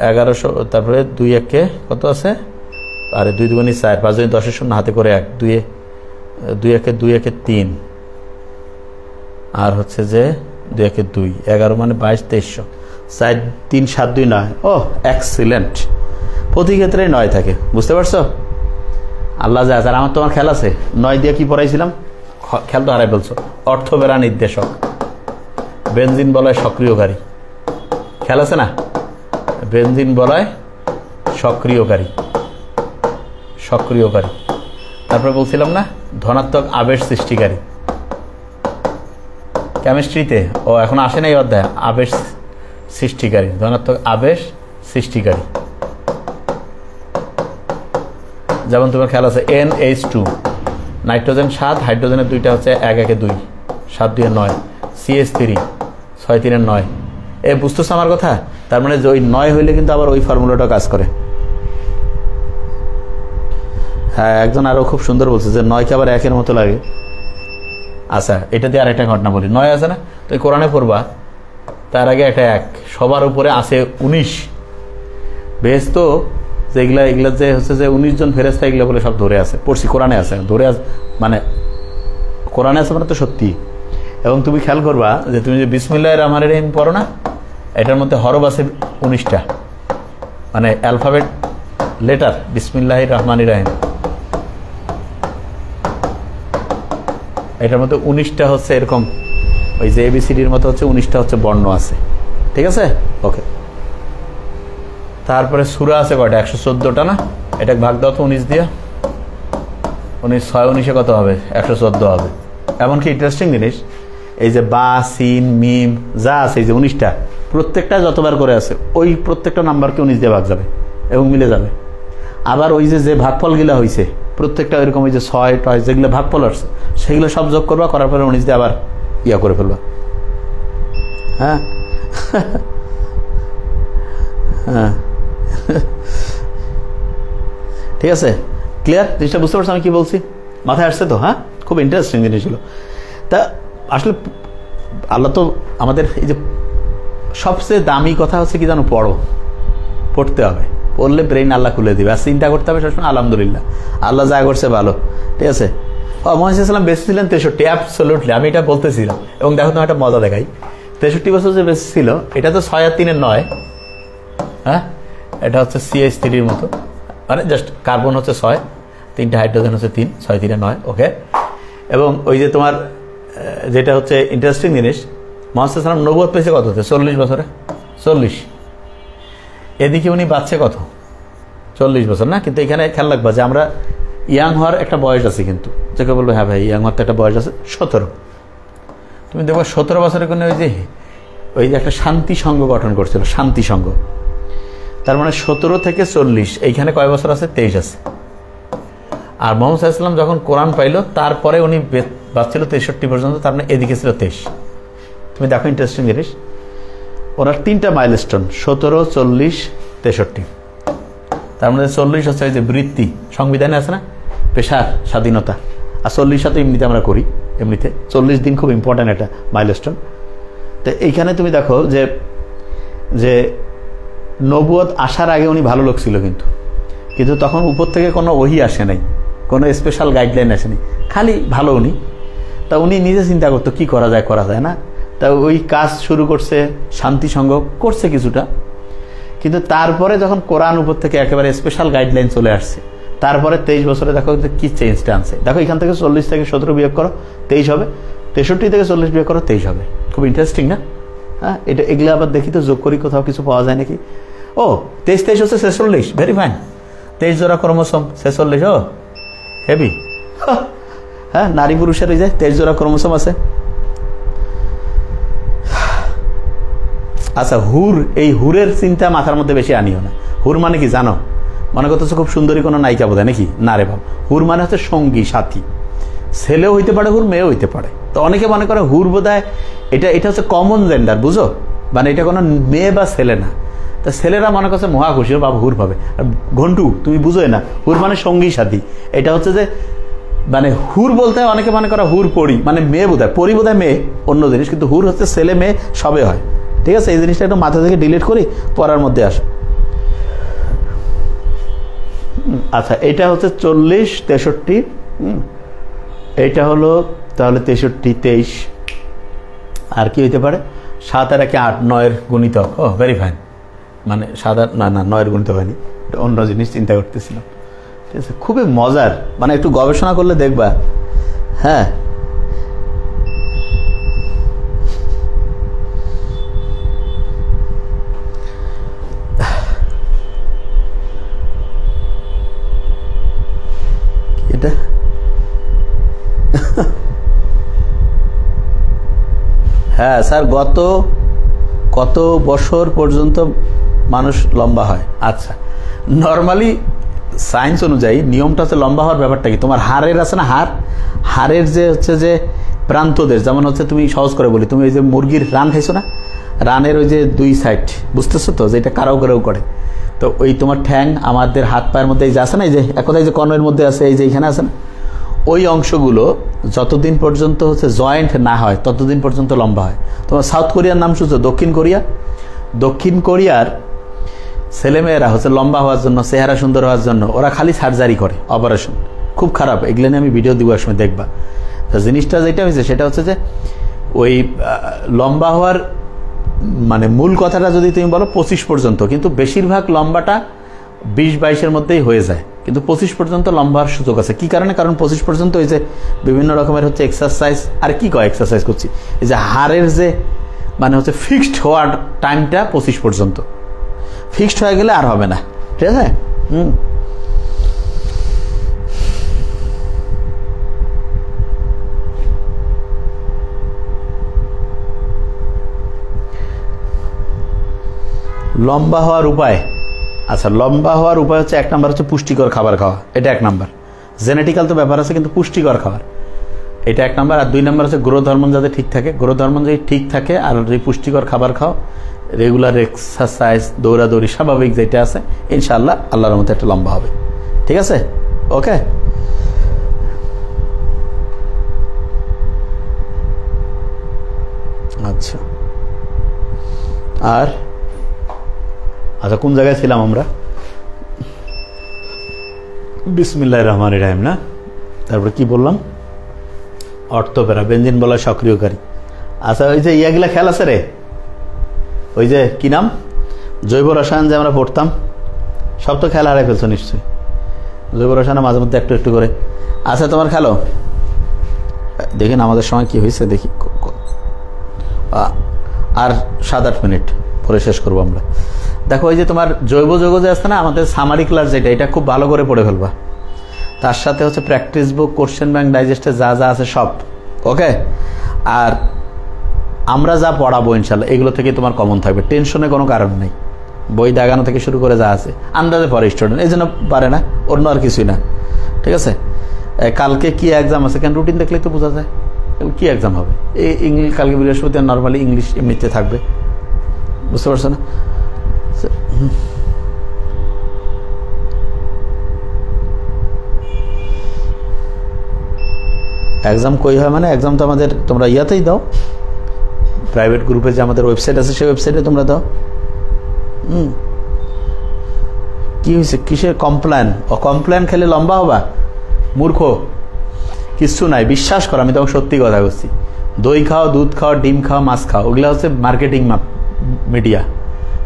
1100, তারপরে 2 1 কত আছে? আরে 2 2 4, 5 2 10 0, হাতে করে 1, 2 2 1 3, আর হচ্ছে যে 2 1 2, 11 মানে 22 2300, 4 3 7 2 9। ও এক্সিলেন্ট, প্রতি ক্ষেত্রে 9 থাকে, বুঝতে পারছো? আল্লাহ যা। আর আমার তোমার খেয়াল আছে 9 দিয়ে কি পড়াইছিলাম? খেয়াল তো হারাই বলছো, অর্থবেড়া নির্দেশক, বেনজিন বলয় সক্রিয়কারী, খেয়াল আছে না? বেনজিন বলয় সক্রিয়কারী, সক্রিয়কারী। তারপরে বলছিলাম না ধনাত্মক আবেশ সৃষ্টিকারী, কেমিস্ট্রিতে। ও এখন আসে না এই অধ্যায়, আবেশ সৃষ্টিকারী, ধনাত্মক আবেশ সৃষ্টিকারী। যেমন তোমার খেয়াল আছে NH2, নাইট্রোজেন 7, হাইড্রোজেনের 2টা হচ্ছে 1 1 2, 7 2 9, CH3 6 3 9 বুঝতেছ আমার কথা? তার মানে যে ওই 9 হইলে কিন্তু আবার ওই ফর্মুলাটা কাজ করে। হ্যাঁ, একজন আরো খুব সুন্দর বলছে যে 9 কে আবার 1 এর মতো লাগে। আচ্ছা, এটা দিয়ে আরেকটা ঘটনা বলি। 9 আছে না, তো কোরআনে পড়বা, তার আগে একটা 1, সবার উপরে আছে 19। বেহেশত যেগুলা এগুলা যে হচ্ছে যে 19 জন ফেরেশতা এগুলো বলে সব ধরে আছে, পড়ছি কোরআনে আছে, ধরে আছে মানে কোরআনে আছে মানে তো সত্যি। এবং তুমি খেয়াল করবা যে তুমি যে বিসমিল্লাহির রহমানির রহিম পড়ো না, এটার মধ্যে হরফ আছে 19টা, মানে অ্যালফাবেট লেটার। বিসমিল্লাহির রহমানির রহিম এটার মধ্যে 19টা হচ্ছে এরকম, ওই যে এবিসিডির মতো হচ্ছে 19টা হচ্ছে বর্ণ আছে, ঠিক আছে? ওকে। তারপরে সূরা আছে কয়টা? 114টা না? এটা ভাগ দাও তো 19 দিয়ে। 19 6 19-এ কত হবে? 114 হবে। এমনকি ইন্টারেস্টিং জিনিস, এই যে বা সিন মিম যা আছে, এই যে 19টা প্রত্যেকটা যতবার করে আছে, ওই প্রত্যেকটা নাম্বারকে 19 দিয়ে ভাগ যাবে এবং মিলে যাবে। আবার ওই যে ভাগফলগুলো হয়েছে প্রত্যেকটা এরকম, ওই যে 6 টয় যেগুলো ভাগফল আসছে সেগুলো সব যোগ করবা, করার পরে 19 দিয়ে আবার ইয়া করে ফেলবা। হ্যাঁ হ্যাঁ ঠিক আছে, ক্লিয়ার? জিনিসটা বুঝতে পারছো আমি কি বলছি? মাথায় আসছে তো? হ্যাঁ, খুব ইন্টারেস্টিং জিনিস ছিল। তা আসলে আল্লাহ তো আমাদের এই যে সবচেয়ে দামি কথা হচ্ছে কি জানো? পড়তে হবে, পড়লে ব্রেইন আল্লাহ খুলে দিবে। আর চিন্তা করতে হবে সবসময় আলহামদুলিল্লাহ, আল্লাহ যা করছে ভালো, ঠিক আছে? মুহাম্মদ সাল্লাল্লাহু বেঁচে ছিলেন 63, অ্যাবসলিউটলি আমি এটা বলতেছিলাম। এবং দেখো তোমার একটা মজা দেখাই, 63 বছর যে বেঁচে ছিল, এটা তো 6 আর 3-এর 9, হ্যাঁ, এটা হচ্ছে CH3-র মতো, মানে জাস্ট কার্বন হচ্ছে 6, 3টা হাইড্রোজেন হচ্ছে 3, 6 3 9, ওকে। এবং ওই যে তোমার যেটা হচ্ছে ইন্টারেস্টিং জিনিস, মুহাম্মদ সাল্লাল্লাহু আলাইহি ওয়াসাল্লাম নবুয়ত পেয়েছে কত হচ্ছে? 40 বছরে, 40। এদিকে উনি বাচ্চা কত? 40 বছর না? কিন্তু এখানে খেয়াল রাখবা যে আমরা ইয়াং হওয়ার একটা বয়স আছে, কিন্তু যাকে বলবো হ্যাঁ ভাই ইয়াং হওয়ার তো একটা বয়স আছে 17। তুমি দেখবো 17 বছরের কোনো ওই যে একটা শান্তি সংঘ গঠন করছিল, শান্তি সংঘ। তার মানে 17 থেকে 40, এইখানে কয় বছর আছে? 23 আছে। আর মুহাম্মদ সাল্লাল্লাহু আলাইহি ওয়াসাল্লাম যখন কোরআন পাইল, তারপরে উনি বাঁচছিল 63 পর্যন্ত, তার মানে এদিকে ছিল 23। তুমি দেখো ইন্টারেস্টিং জিনিস, ওনার 3টা মাইলস্টোন, 17, 40, 63। তার মধ্যে 40 হচ্ছে ওই যে বৃত্তি, সংবিধানে আছে না, পেশার স্বাধীনতা। আর 40 সাথে এমনিতে আমরা করি, এমনিতে 40 দিন খুব ইম্পর্ট্যান্ট একটা মাইলস্টোন। তো এইখানে তুমি দেখো যে নবুয়ত আসার আগে উনি ভালো লোক ছিল, কিন্তু তখন উপর থেকে কোনো ওহী আসে নাই, কোনো স্পেশাল গাইডলাইন আসেনি, খালি ভালো উনি। তা উনি নিজে চিন্তা করতো কি করা যায় না। তা ওই কাজ শুরু করছে, শান্তি সংঘ করছে কিছুটা, কিন্তু তারপরে যখন কোরআন উপর থেকে একেবারে স্পেশাল গাইডলাইন চলে আসছে, তারপরে 23 বছরে দেখো কি চেঞ্জটা আনছে। দেখো এখান থেকে 40 থেকে 17 বিয়োগ করো 23 হবে, 63 থেকে 40 বিয়োগ করো 23 হবে। খুব ইন্টারেস্টিং না? হ্যাঁ, এগুলো আবার দেখি তো যোগ করি কোথাও কিছু পাওয়া যায় নাকি। ও 23 হচ্ছে 46, ভেরি ফাইন। 23 জোড়া ক্রোমোসোম, 46, ও হেভি। হ্যাঁ, নারী পুরুষের ওই যে 23 জোড়া ক্রোমোসোম আছে। আচ্ছা, এই হুরের চিন্তা মাথার মধ্যে বেশি আনিও না। হুর মানে কি জানো? মনে করতেছো খুব সুন্দরী কোনো নায়িকা বোধ হয় নাকি? না রে বাবা, হুর মানে হচ্ছে সঙ্গী সাথী। ছেলেও হইতে পারে হুর, মেয়েও হইতে পারে। তো অনেকে মনে করে হুর বোধ হয় এটা হচ্ছে কমন জেন্ডার, বুঝো? মানে এটা কোনো মেয়ে বা ছেলে না। তা ছেলেরা মনে করছে মহা খুশি, বাবা হুর পাবে। আর ঘন্টু তুমি বুঝোই না, হুর মানে সঙ্গী সাথী। এটা হচ্ছে যে মানে হুর বলতে অনেকে মনে করে হুর পরি, মানে মেয়ে বোধ হয়, পরি বোধ হয় মেয়ে, অন্য জিনিস। কিন্তু হুর হচ্ছে ছেলে মেয়ে সবে হয়, ঠিক আছে? এই জিনিসটা একটু মাথা থেকে ডিলিট করি, পড়ার মধ্যে আসে। আচ্ছা, এটা হচ্ছে 40, 63, এইটা হলো তাহলে 63, 23। আর কি হইতে পারে? 7 আর 1 8, 9-এর গুণিতক। ও ভেরি ফাইন। মানে 7 আর না 9-এর গুণিতক হয়নি, এটা অন্য জিনিস চিন্তা করতেছিলাম, ঠিক আছে? খুবই মজার, মানে একটু গবেষণা করলে দেখবা। হ্যাঁ, এটা হ্যাঁ স্যার, কত বছর পর্যন্ত মানুষ লম্বা হয়? আচ্ছা, নর্মালি সায়েন্স অনুযায়ী নিয়মটা হচ্ছে লম্বা হওয়ার ব্যাপারটা কি, তোমার হাড়ের আছে না, হাড়ের যে হচ্ছে যে প্রান্তদেশ, যেমন হচ্ছে তুমি সহজ করে বলি, তুমি ওই যে মুরগির রান খাইছো না, রানের ওই যে দুই সাইড বুঝতেছো তো, যে এটা কারাও কারাও করে, তো ওই তোমার ঠ্যাং আমাদের হাত পায়ের মধ্যে এই যে আছে না, এই যে একদাই যে কর্ণের মধ্যে আছে, এই যে এখানে আছে না, ওই অংশগুলো যতদিন পর্যন্ত হচ্ছে জয়েন্ট না হয় ততদিন পর্যন্ত লম্বা হয়। তোমার সাউথ কোরিয়ার নাম শুনছো, দক্ষিণ কোরিয়া? দক্ষিণ কোরিয়ার ছেলেমেয়েরা হচ্ছে লম্বা হওয়ার জন্য, চেহারা সুন্দর হওয়ার জন্য ওরা খালি সার্জারি করে, অপারেশন। খুব খারাপ, এগুলো নিয়ে আমি ভিডিও দিব একসময়, দেখবা। তো জিনিসটা যেটা হয়েছে সেটা হচ্ছে যে ওই লম্বা হওয়ার মানে মূল কথাটা যদি তুমি বলো 25 পর্যন্ত, কিন্তু বেশিরভাগ লম্বাটা 20-22-এর মধ্যেই হয়ে যায়, কিন্তু 25 পর্যন্ত লম্বা হওয়ার সুযোগ আছে। কি কারণে? কারণ 25 পর্যন্ত ওই যে বিভিন্ন রকমের হচ্ছে এক্সারসাইজ, আর কি কয় এক্সারসাইজ করছি, এই যে হাড়ের যে মানে হচ্ছে ফিক্সড হওয়ার টাইমটা 25 পর্যন্ত, ফিক্সড হয়ে গেলে আর হবে না, ঠিক আছে? লম্বা হওয়ার উপায়, আচ্ছা লম্বা হওয়ার উপায় হচ্ছে, এক নাম্বার হচ্ছে পুষ্টিকর খাবার খাওয়া, এটা এক নাম্বার। জেনেটিক্যাল তো ব্যাপার আছে, কিন্তু পুষ্টিকর খাবার এটা এক নাম্বার। আর 2 নাম্বার হচ্ছে গ্রোথ হরমোন যাতে ঠিক থাকে, গ্রোথ হরমোন যদি ঠিক থাকে আর যদি পুষ্টিকর খাবার খাও, রেগুলার এক্সারসাইজ, দৌড়াদৌড়ি, স্বাভাবিক যেটা আছে, ইনশাআল্লাহ আল্লাহর মতো একটা লম্বা হবে, ঠিক আছে? ওকে, আচ্ছা। আর আচ্ছা, কোন জায়গায় ছিলাম আমরা? বিসমিল্লাহির রহমানির রহিম না? তারপরে কি বললাম? অর্থোপেরা, বেঞ্জিন বলা সক্রিয়কারী। আচ্ছা, ওই যে ইয়াগুলা খেয়াল আছে রে, ওই যে কি নাম, জৈব রসায়ন যে আমরা পড়তাম, সব তো খেয়াল হারাই ফেলছো নিশ্চয়ই। জৈব রসায়ন মাঝে মধ্যে একটু একটু করে। আচ্ছা, তোমার খেলো দেখি না, আমাদের সময় কি হয়েছে দেখি, আর 7-8 মিনিট পরে শেষ করবো আমরা। দেখো, ওই যে তোমার জৈব যৌগ যে আছে না, আমাদের সামারি ক্লাস যেটা, এটা খুব ভালো করে পড়ে ফেলবা। তার সাথে হচ্ছে প্র্যাকটিস বুক, কোশ্চেন ব্যাংক, ডাইজেস্টে যা যা আছে সব, ওকে? আর আমরা যা পড়াবো ইনশাল্লাহ এগুলো থেকে তোমার কমন থাকবে, টেনশনে কোনো কারণ নেই। বই দাগানো থেকে শুরু করে যা আছে আন্দাজে পড়ে স্টুডেন্ট, এই জন্য পারে না, অন্য আর কিছুই না, ঠিক আছে? কালকে কি এক্সাম আছে, কেন রুটিন দেখলেই তো বোঝা যায় কি এক্সাম হবে। এই ইংলিশ কালকে বৃহস্পতিবার নর্মালি ইংলিশ এমনিতে থাকবে, বুঝতে পারছো না? এক্সাম কই হয় মানে, এক্সাম তো আমাদের তোমরা ইয়াতেই দাও, প্রাইভেট গ্রুপে যে আমাদের ওয়েবসাইট আছে সেই ওয়েবসাইটে তোমরা দাও। কি হয়েছে, কিসের কমপ্লেন? ও কমপ্লেন খেলে লম্বা হবা? মূর্খ, কিচ্ছু নাই, বিশ্বাস করো, আমি তোমাকে সত্যি কথা বলছি। দই খাও, দুধ খাও, ডিম খাও, মাছ খাও, ওগুলো হচ্ছে মার্কেটিং মিডিয়া,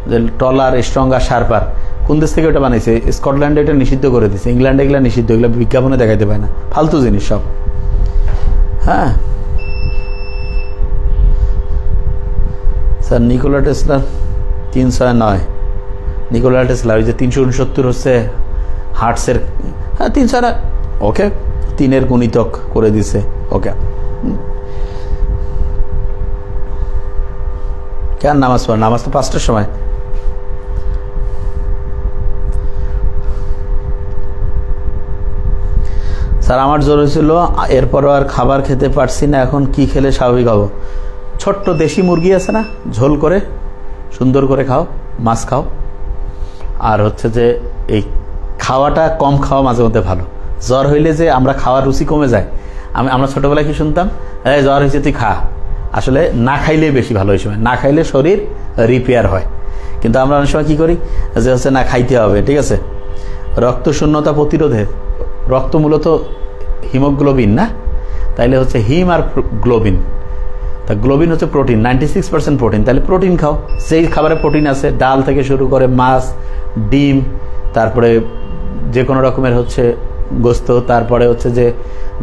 যে টলার, স্ট্রঙ্গার, শার্পার। কোন দেশ থেকে ওটা বানাইছে? স্কটল্যান্ডে এটা নিষিদ্ধ করে দিচ্ছে, ইংল্যান্ডে এগুলো নিষিদ্ধ, এগুলো বিজ্ঞাপনে দেখাইতে পারে না, ফালতু জিনিস সব। হ্যাঁ স্যার, নিকোলা টেসলার 309, নিকোলা টেসলা ওই যে 369 হচ্ছে হার্টসের, হ্যাঁ 309, ওকে, 3-এর গুণিতক করে দিছে, ওকে। কেন নামাজ পড়? নামাজ তো 5টার সময়। স্যার, আমার জ্বর হয়েছিল, এরপরও আর খাবার খেতে পারছি না, এখন কি খেলে স্বাভাবিক হবো? ছোট্ট দেশি মুরগি আছে না, ঝোল করে সুন্দর করে খাও, মাছ খাও, আর হচ্ছে যে এই খাওয়াটা কম খাওয়া মাঝে মধ্যে ভালো। জ্বর হইলে যে আমরা খাওয়ার রুচি কমে যায়, আমরা ছোটবেলায় কি শুনতাম, এই জ্বর হয়েছে তুই খা, আসলে না খাইলেই বেশি ভালো, ওই সময় না খাইলে শরীর রিপেয়ার হয়। কিন্তু আমরা অনেক সময় কী করি, যে হচ্ছে না খাইতে হবে, ঠিক আছে? রক্ত শূন্যতা প্রতিরোধে, রক্ত মূলত হিমোগ্লোবিন না, তাইলে হচ্ছে হিম আর গ্লোবিন, তা গ্লোবিন হচ্ছে প্রোটিন, 96% প্রোটিন, তাহলে প্রোটিন খাও। যেই খাবারে প্রোটিন আছে, ডাল থেকে শুরু করে মাছ, ডিম, তারপরে যে কোনো রকমের হচ্ছে গোস্ত, তারপরে হচ্ছে যে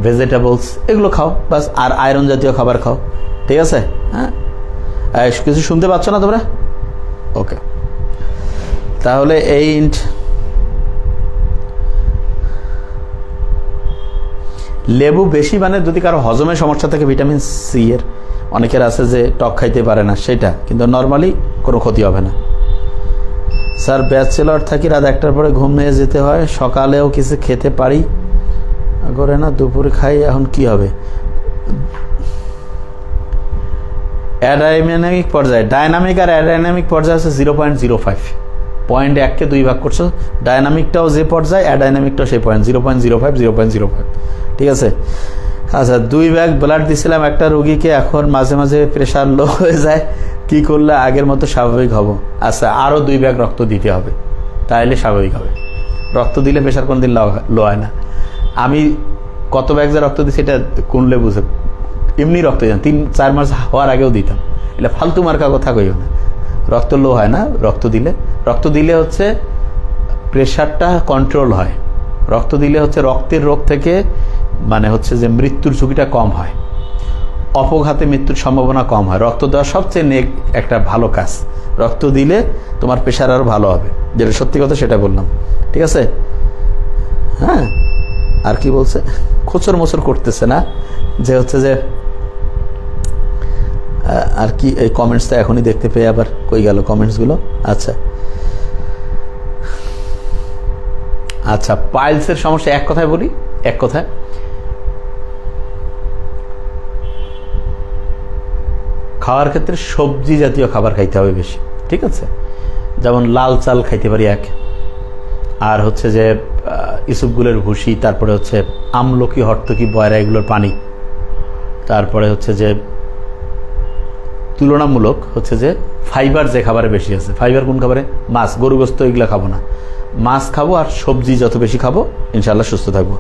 ভেজিটেবলস, এগুলো খাও বাস। আর আয়রন জাতীয় খাবার খাও, ঠিক আছে? হ্যাঁ, কিছু শুনতে পাচ্ছ না তোমরা? ওকে, তাহলে এই লেবু বেশি, মানে যদি কারো হজমের সমস্যা থাকে, ভিটামিন সি এর অনেকের আছে যে টক খাইতে পারে না, সেটা কিন্তু নর্মালি কোনো ক্ষতি হবে না। স্যার, ব্যাচেলর থাকি, রাত 1টার পরে ঘুমিয়ে যেতে হয়, সকালেও কিছু খেতে পারি করে না, দুপুরে খাই, এখন কি হবে? অ্যাডাইনামিক পর্যায়ে, ডায়নামিক আর অ্যাডাইনামিক পর্যায়ে আছে 0.05, 0.1কে 2 ভাগ করছো, ডায়নামিকটাও যে পর্যায়ে অ্যাডাইনামিকটাও সেই পয়েন্ট 0.05, 0.05, ঠিক আছে। আচ্ছা, 2 ব্যাগ ব্লাড দিছিলাম একটা রোগীকে, এখন মাঝে মাঝে প্রেশার লো হয়ে যায়, কি করলে আগের মতো স্বাভাবিক হব? আচ্ছা, আরও 2 ব্যাগ রক্ত দিতে হবে, তাহলে স্বাভাবিক হবে। রক্ত দিলে প্রেশার কোনদিন লো হয় না। আমি কত ব্যাগ যে রক্ত দিচ্ছি এটা কুনলে বুঝে, এমনি রক্ত দিতাম 3-4 মাস হওয়ার আগেও দিতাম, এটা ফালতু মার্কা কথা কইও না। রক্ত লো হয় না রক্ত দিলে হচ্ছে প্রেশারটা কন্ট্রোল হয়। রক্ত দিলে হচ্ছে রক্তের রোগ থেকে মানে হচ্ছে যে মৃত্যুর ঝুঁকিটা কম হয়, অপঘাতে মৃত্যুর সম্ভাবনা কম হয়। রক্ত দেওয়া সবচেয়ে একটা ভালো কাজ। রক্ত দিলে তোমার প্রেশার আরও ভালো হবে, যেটা সত্যি কথা সেটা বললাম, ঠিক আছে। হ্যাঁ, আর কি বলছে, খোঁচর মোচর করতেছে না যে হচ্ছে যে আর কি, এই কমেন্টসটা এখনই দেখতে পেয়ে আবার কই গেল কমেন্টসগুলো। আচ্ছা আচ্ছা, পাইলসের সমস্যা এক কথায় বলি, এক কথায় খাওয়ার ক্ষেত্রে সবজি জাতীয় খাবার খাইতে হবে বেশি, ঠিক আছে। যেমন লাল চাল খাইতে পারি এক, আর হচ্ছে যে ইসুপগুলের ভুসি, তারপরে হচ্ছে আমলকি, হর্তকি, বয়রা এগুলোর পানি, তারপরে হচ্ছে যে তুলনামূলক হচ্ছে যে ফাইবার যে খাবারে বেশি আছে। ফাইবার কোন খাবারে? মাছ, গরু গোস্ত এগুলো খাবো না, মাছ খাবো, আর সবজি যত বেশি খাবো ইনশাল্লাহ সুস্থ থাকবো।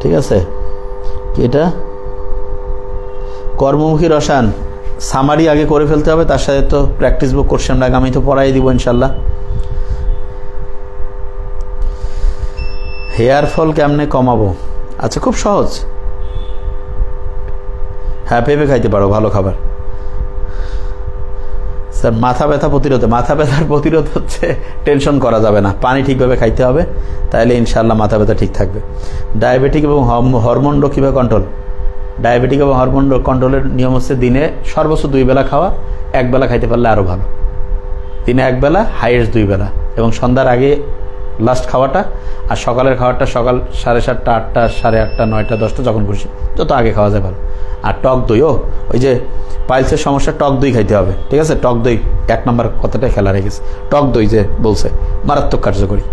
ঠিক আছে, এটা কর্মমুখী রসায়ন সামারি আগে করে ফেলতে হবে, তার সাথে তো প্র্যাকটিস বুক কোশ্চেন ব্যাগ আমি তো পড়াই দিব ইনশাল্লাহ। হেয়ার ফল কেমনে কমাবো? আচ্ছা, খুব সহজ। হ্যাঁ, পেঁপে খাইতে পারো, ভালো খাবার। স্যার, মাথা ব্যথা প্রতিরোধ, মাথা ব্যথার প্রতিরোধ হচ্ছে টেনশন করা যাবে না, পানি ঠিকভাবে খাইতে হবে, তাহলে ইনশাল্লাহ মাথা ব্যথা ঠিক থাকবে। ডায়াবেটিক এবং হরমোন রোগ কীভাবে কন্ট্রোল? ডায়াবেটিক এবং হরমোন রোগ কন্ট্রোলের নিয়ম হচ্ছে দিনে সর্বোচ্চ 2 বেলা খাওয়া, 1 বেলা খাইতে পারলে আরও ভালো। দিনে 1 বেলা, হাইয়েস্ট 2 বেলা, এবং সন্ধ্যার আগে লাস্ট খাওয়াটা, আর সকালের খাওয়াটা সকাল 7:30, 8টা, 8:30, 9টা, 10টা, যখন খুশি, যত আগে খাওয়া যায় ভালো। আর টক দই, ওই যে পাইলসের সমস্যা, টক দই খাইতে হবে, ঠিক আছে। টক দই 1 নম্বর কথাটা খেলা রেখেছে, টক দই যে বলছে মারাত্মক কার্যকরী।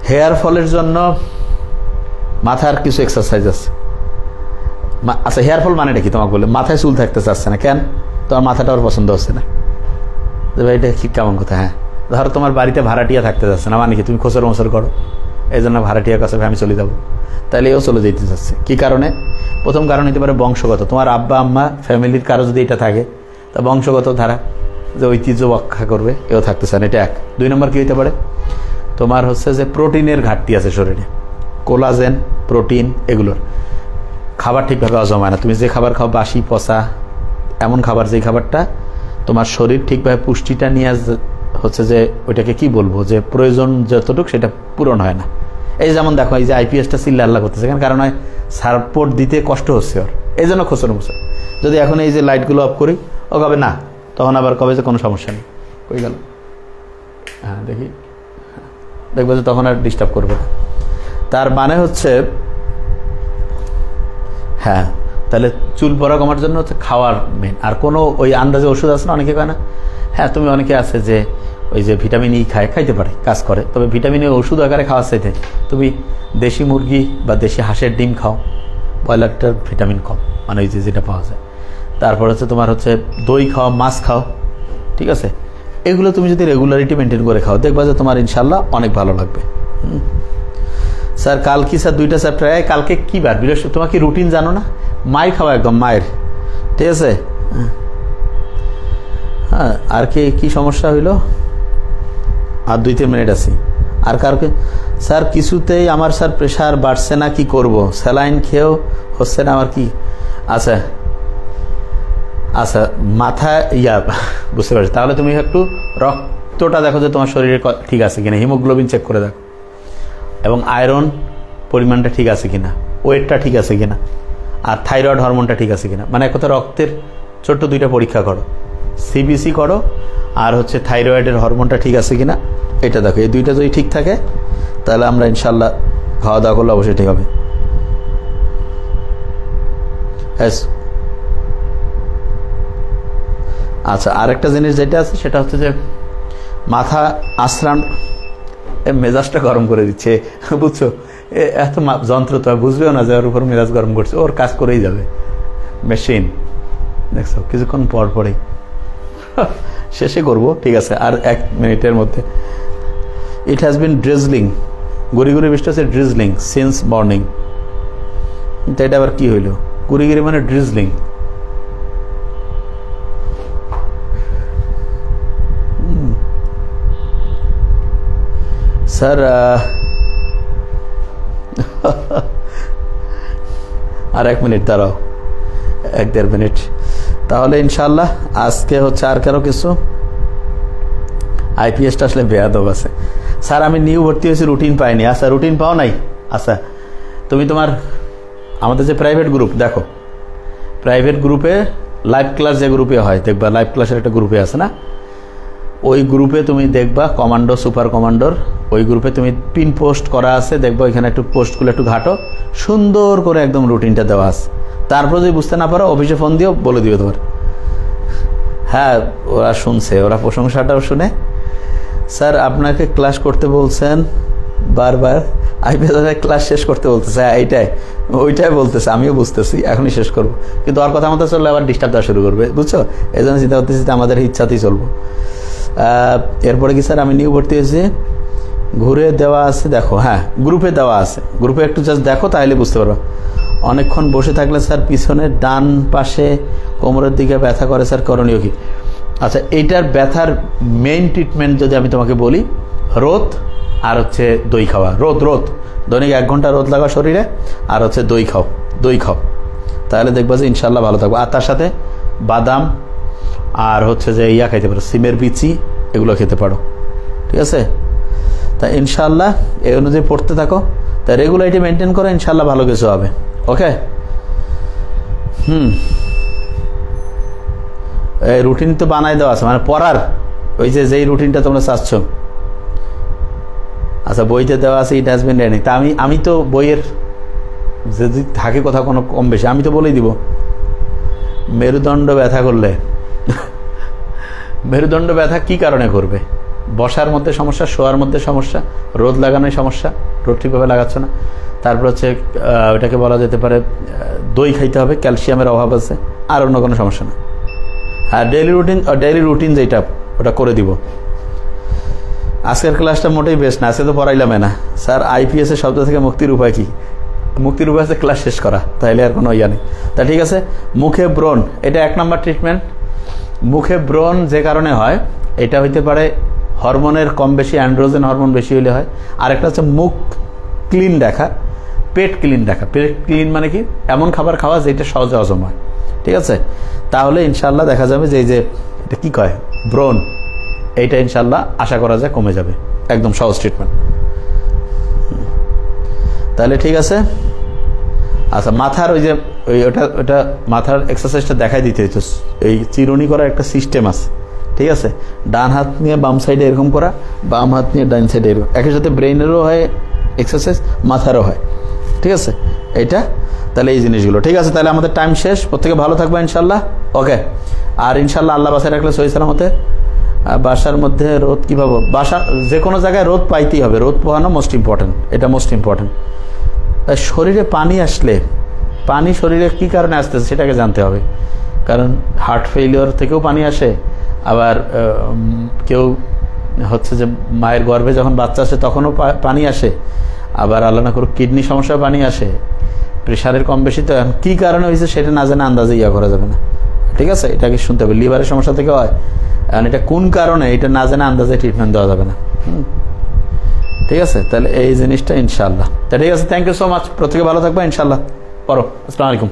হেয়ার ফলের জন্য মাথার কিছু এক্সারসাইজ আছে। আচ্ছা, হেয়ার ফল মানে কি তোমাকে বলে? মাথায় চুল থাকতে চাচ্ছে না, কেন? তোমার মাথাটা ওর পছন্দ হচ্ছে না, ভাই এটা কি কেমন কথা? হ্যাঁ, ধরো তোমার বাড়িতে ভাড়াটিয়া থাকতে যাচ্ছে না, মানে কি তুমি খোঁচর মোচর করো, এই জন্য ভাড়াটিয়ার কাছে আমি চলে যাবো, তাহলে এও চলে যেতে চাচ্ছে। কি কারণে? প্রথম কারণ হতে পারে বংশগত, তোমার আব্বা আম্মা ফ্যামিলির কারো যদি এটা থাকে, তা বংশগত ধারা যে ঐতিহ্য রক্ষা করবে, এও থাকতে চান, এটা এক। 2 নম্বর কী হতে পারে? তোমার হচ্ছে যে প্রোটিনের ঘাটতি আছে শরীরে, কোলাজেন, প্রোটিন, এগুলোর খাবার ঠিকভাবে হজম হয় না। তুমি যে খাবার খাও বাসি, পচা, এমন খাবার, যেই খাবারটা তোমার শরীর ঠিকভাবে পুষ্টিটা নিয়ে হচ্ছে যে ওইটাকে কি বলবো, যে প্রয়োজন যতটুকু সেটা পূরণ হয় না। এই যেমন দেখো, এই যে আইপিএসটা চিল্লা আল্লাহ করতেছে, কারণ হয় সাপোর্ট দিতে কষ্ট হচ্ছে ওর, এই জন্য খোঁচর মোচর। যদি এখন এই যে লাইটগুলো অফ করি, ও কবে না, তখন আবার কবে যে কোনো সমস্যা নেই, কই গেল? হ্যাঁ, দেখবো যে তখন আর ডিস্টার্ব করবে না। তার মানে হচ্ছে, হ্যাঁ, তাহলে চুল পড়া কমার জন্য হচ্ছে খাওয়ার মেন। আর কোনো ওই আন্দাজে ওষুধ আছে না, অনেকে কয় না? হ্যাঁ, তুমি অনেকে আছে যে ওই যে ভিটামিন ই খাইতে পারে, কাজ করে, তবে ভিটামিন ই ওষুধ আকারে খাওয়ার চাইতে তুমি দেশি মুরগি বা দেশি হাঁসের ডিম খাও, ব্রয়লারটার ভিটামিন কম, মানে ওই যে যেটা পাওয়া যায়। তারপর হচ্ছে তোমার হচ্ছে দই খাও, মাছ খাও, ঠিক আছে। এগুলো তুমি যদি রেগুলারিটি মেনটেন করে খাও, দেখবা যে তোমার ইনশাল্লাহ অনেক ভালো লাগবে। স্যার, কাল কি স্যার 2টা চ্যাপ্টার? কালকে কি বার? বৃহস্পতি। তোমার কি রুটিন জানো না? মায়ের খাওয়া একদম মায়ের, ঠিক আছে। হ্যাঁ, আর কি সমস্যা হইল? আর 2-3 মিনিট আছি। আর কারকে? স্যার, কিছুতেই আমার স্যার প্রেশার বাড়ছে না, কি করব? স্যালাইন খেয়েও হচ্ছে না আমার, কি? আচ্ছা আচ্ছা, মাথা বুঝতে পারছি। তাহলে তুমি একটু রক্তটা দেখো যে তোমার শরীরে ঠিক আছে কিনা, হিমোগ্লোবিন চেক করে দেখো, এবং আয়রন পরিমাণটা ঠিক আছে কিনা, ওয়েটটা ঠিক আছে কিনা, আর থাইরয়েড হরমোনটা ঠিক আছে কিনা। মানে এক কথা, রক্তের ছোট্ট 2টা পরীক্ষা করো, সিবিসি করো, আর হচ্ছে থাইরয়েডের হরমোনটা ঠিক আছে কিনা, এটা দেখো। এই 2টা যদি ঠিক থাকে, তাহলে আমরা ইনশাল্লাহ খাওয়া দাওয়া করলে অবশ্যই ঠিক হবে। আচ্ছা, আরেকটা জিনিস যেটা আছে সেটা হচ্ছে যে মাথা আশ্রান মেজাজটা গরম করে দিচ্ছে, বুঝছো? এত যন্ত্র তো বুঝবেও না যে ওর উপর মেজাজ গরম করছে, ওর কাজ করেই যাবে মেশিন। দেখছো কিছুক্ষণ পর পরেই শেষে করবো, ঠিক আছে, আর 1 মিনিটের মধ্যে। ইট হ্যাজ বিন ড্রিজলিং, গুড়ি গুড়ি বৃষ্টি হচ্ছে ড্রিজলিং সিন্স মর্নিং। তো এটা আবার কি হইল? গুড়ি গুড়ি মানে ড্রিজলিং। স্যার আর 1 মিনিট দাঁড়াও, 1-1.5 মিনিট, তাহলে ইনশাল্লাহ আজকে হচ্ছে আর কারো কিছু আইপিএসটা আসলে বেয়াদব আছে। স্যার আমি নিউ ভর্তি হয়েছি, রুটিন পাইনি। আচ্ছা রুটিন পাও নাই? আচ্ছা তুমি তোমার আমাদের যে প্রাইভেট গ্রুপ দেখো, প্রাইভেট গ্রুপে লাইভ ক্লাস যে গ্রুপে হয় দেখবা, লাইভ ক্লাসের একটা গ্রুপে আছে না, ওই গ্রুপে তুমি দেখবা কমান্ডো সুপার কমান্ডোর ওই গ্রুপে তুমি পিন পোস্ট করা আছে, দেখবা ওইখানে একটু পোস্টগুলো একটু ঘাটো, সুন্দর করে একদম রুটিনটা দেওয়া আছে। তারপর যদি বুঝতে না পারো অফিসে ফোন দিও, বলে দিবে তোমার। হ্যাঁ ওরা শুনছে, ওরা প্রশংসাটাও শুনে। স্যার আপনাকে ক্লাস করতে বলছেন বারবার, আইপিএস ক্লাস শেষ করতে বলতেছে। হ্যাঁ ওইটাই বলতেছে, আমিও বুঝতেছি, এখনই শেষ করবো, কিন্তু ওর কথা মতো চললে আবার ডিস্টার্ব দেওয়া শুরু করবে, বুঝছো? এই জন্য চিন্তা করতেছি আমাদের ইচ্ছাতেই চলবো। এরপরে কি স্যার আমি নিউ ভর্তি হয়েছি, ঘুরে দেওয়া আছে দেখো, হ্যাঁ গ্রুপে দেওয়া আছে, গ্রুপে একটু জাস্ট দেখো তাহলে বুঝতে পারবো। অনেকক্ষণ বসে থাকলে স্যার পিছনের ডান পাশে কোমরের দিকে ব্যথা করে, স্যার করণীয় কি? আচ্ছা এইটার ব্যথার মেইন ট্রিটমেন্ট যদি আমি তোমাকে বলি, রোদ আর হচ্ছে দই খাওয়া। রোদ দৈনিক 1 ঘন্টা রোদ লাগা শরীরে, আর হচ্ছে দই খাও, তাহলে দেখবা যে ইনশাল্লাহ ভালো থাকবো। আর তার সাথে বাদাম আর হচ্ছে যে খাইতে পারো, সিমের বিচি, এগুলো খেতে পারো, ঠিক আছে? তা ইনশাল্লাহ এই অনুযায়ী পড়তে থাকো, তা রেগুলারিটি মেনটেন করো, ইনশাল্লাহ ভালো কিছু হবে। ওকে, এই রুটিন তো বানাই দেওয়া আছে, মানে পড়ার ওই যেই রুটিনটা তোমরা চাচ্ছ। আচ্ছা বইতে দেওয়া আছে, ইট হ্যাজ বিন রেনিং। তা আমি তো বইয়ের যদি থাকে কোথাও কোনো কম বেশি আমি তো বলেই দিব। মেরুদণ্ড ব্যথা করলে মেরুদণ্ড ব্যথা কি কারণে করবে? বসার মধ্যে সমস্যা, শোয়ার মধ্যে সমস্যা, রোদ লাগানোর সমস্যা, রোদ ঠিকভাবে লাগাচ্ছ না। তারপর হচ্ছে ওইটাকে বলা যেতে পারে দই খাইতে হবে, ক্যালসিয়ামের অভাব আছে, আর অন্য কোনো সমস্যা না। হ্যাঁ ডেইলি রুটিন যেটা ওটা করে দিব। আজকের ক্লাসটা মোটেই বেস্ট না, আজকে তো পড়াইলামে না। স্যার আইপিএস এর শব্দ থেকে মুক্তির উপায় কি? মুক্তির উপায় আছে ক্লাস শেষ করা, তাইলে আর কোনো ইয়া নেই। তা ঠিক আছে, মুখে ব্রণ, এটা 1 নম্বর ট্রিটমেন্ট। মুখে ব্রণ যে কারণে হয়, এটা হইতে পারে হরমোনের কম বেশি, অ্যান্ড্রোজেন হরমোন বেশি হইলে হয়। আরেকটা হচ্ছে মুখ ক্লিন রাখা, পেট ক্লিন রাখা। পেট ক্লিন মানে কি? এমন খাবার খাওয়া যেটা সহজে হজম হয়, ঠিক আছে? তাহলে ইনশাল্লাহ দেখা যাবে যে এটা কি কয় ব্রণ, এইটা ইনশাল্লাহ আশা করা যায় কমে যাবে, একদম সহজ ট্রিটমেন্ট। তাহলে ঠিক আছে। আচ্ছা মাথার ওটা মাথার এক্সারসাইজটা দেখাই দিতে হইতো। এই চিরুনি করার একটা সিস্টেম আছে, ঠিক আছে? ডান হাত নিয়ে বাম সাইডে এরকম করা, বাম হাত নিয়ে ডান সাইডে এরকম, একই সাথে ব্রেইনেরও হয় এক্সারসাইজ, মাথারও হয়, ঠিক আছে? এইটা তাহলে এই জিনিসগুলো ঠিক আছে। তাহলে আমাদের টাইম শেষ, প্রত্যেকে ভালো থাকবে ইনশাল্লাহ। ওকে, আর ইনশাল্লাহ আল্লাহ বাসায় রাখলে সহি সালামতে। বাসার মধ্যে রোদ কীভাবে, বাসা যে কোনো জায়গায় রোদ পাইতেই হবে, রোদ পোহানো মোস্ট ইম্পর্টেন্ট, এটা মোস্ট ইম্পর্টেন্ট। শরীরে পানি আসলে, পানি শরীরে কী কারণে আসতেছে সেটাকে জানতে হবে, কারণ হার্ট ফেইলিওর থেকেও পানি আসে, আবার কেউ হচ্ছে যে মায়ের গর্ভে যখন বাচ্চা আসে তখনও পানি আসে, আবার আল্লাহ না করুক কিডনি সমস্যায় পানি আসে, প্রেশারের কম বেশি। তো এখন কী কারণে হয়েছে সেটা না জানে আন্দাজে করা যাবে না, ঠিক আছে? এটাকে শুনতে হবে। লিভারের সমস্যা থেকে হয়, কারণ এটা কোন কারণে এটা না জানে আন্দাজে ট্রিটমেন্ট দেওয়া যাবে না, ঠিক আছে? তাহলে এই জিনিসটা ইনশাল্লাহ। তা ঠিক আছে, থ্যাংক ইউ সো মাচ, প্রত্যেকে ভালো থাকবে ইনশাল্লাহ। পড়ো। আসসালামু আলাইকুম।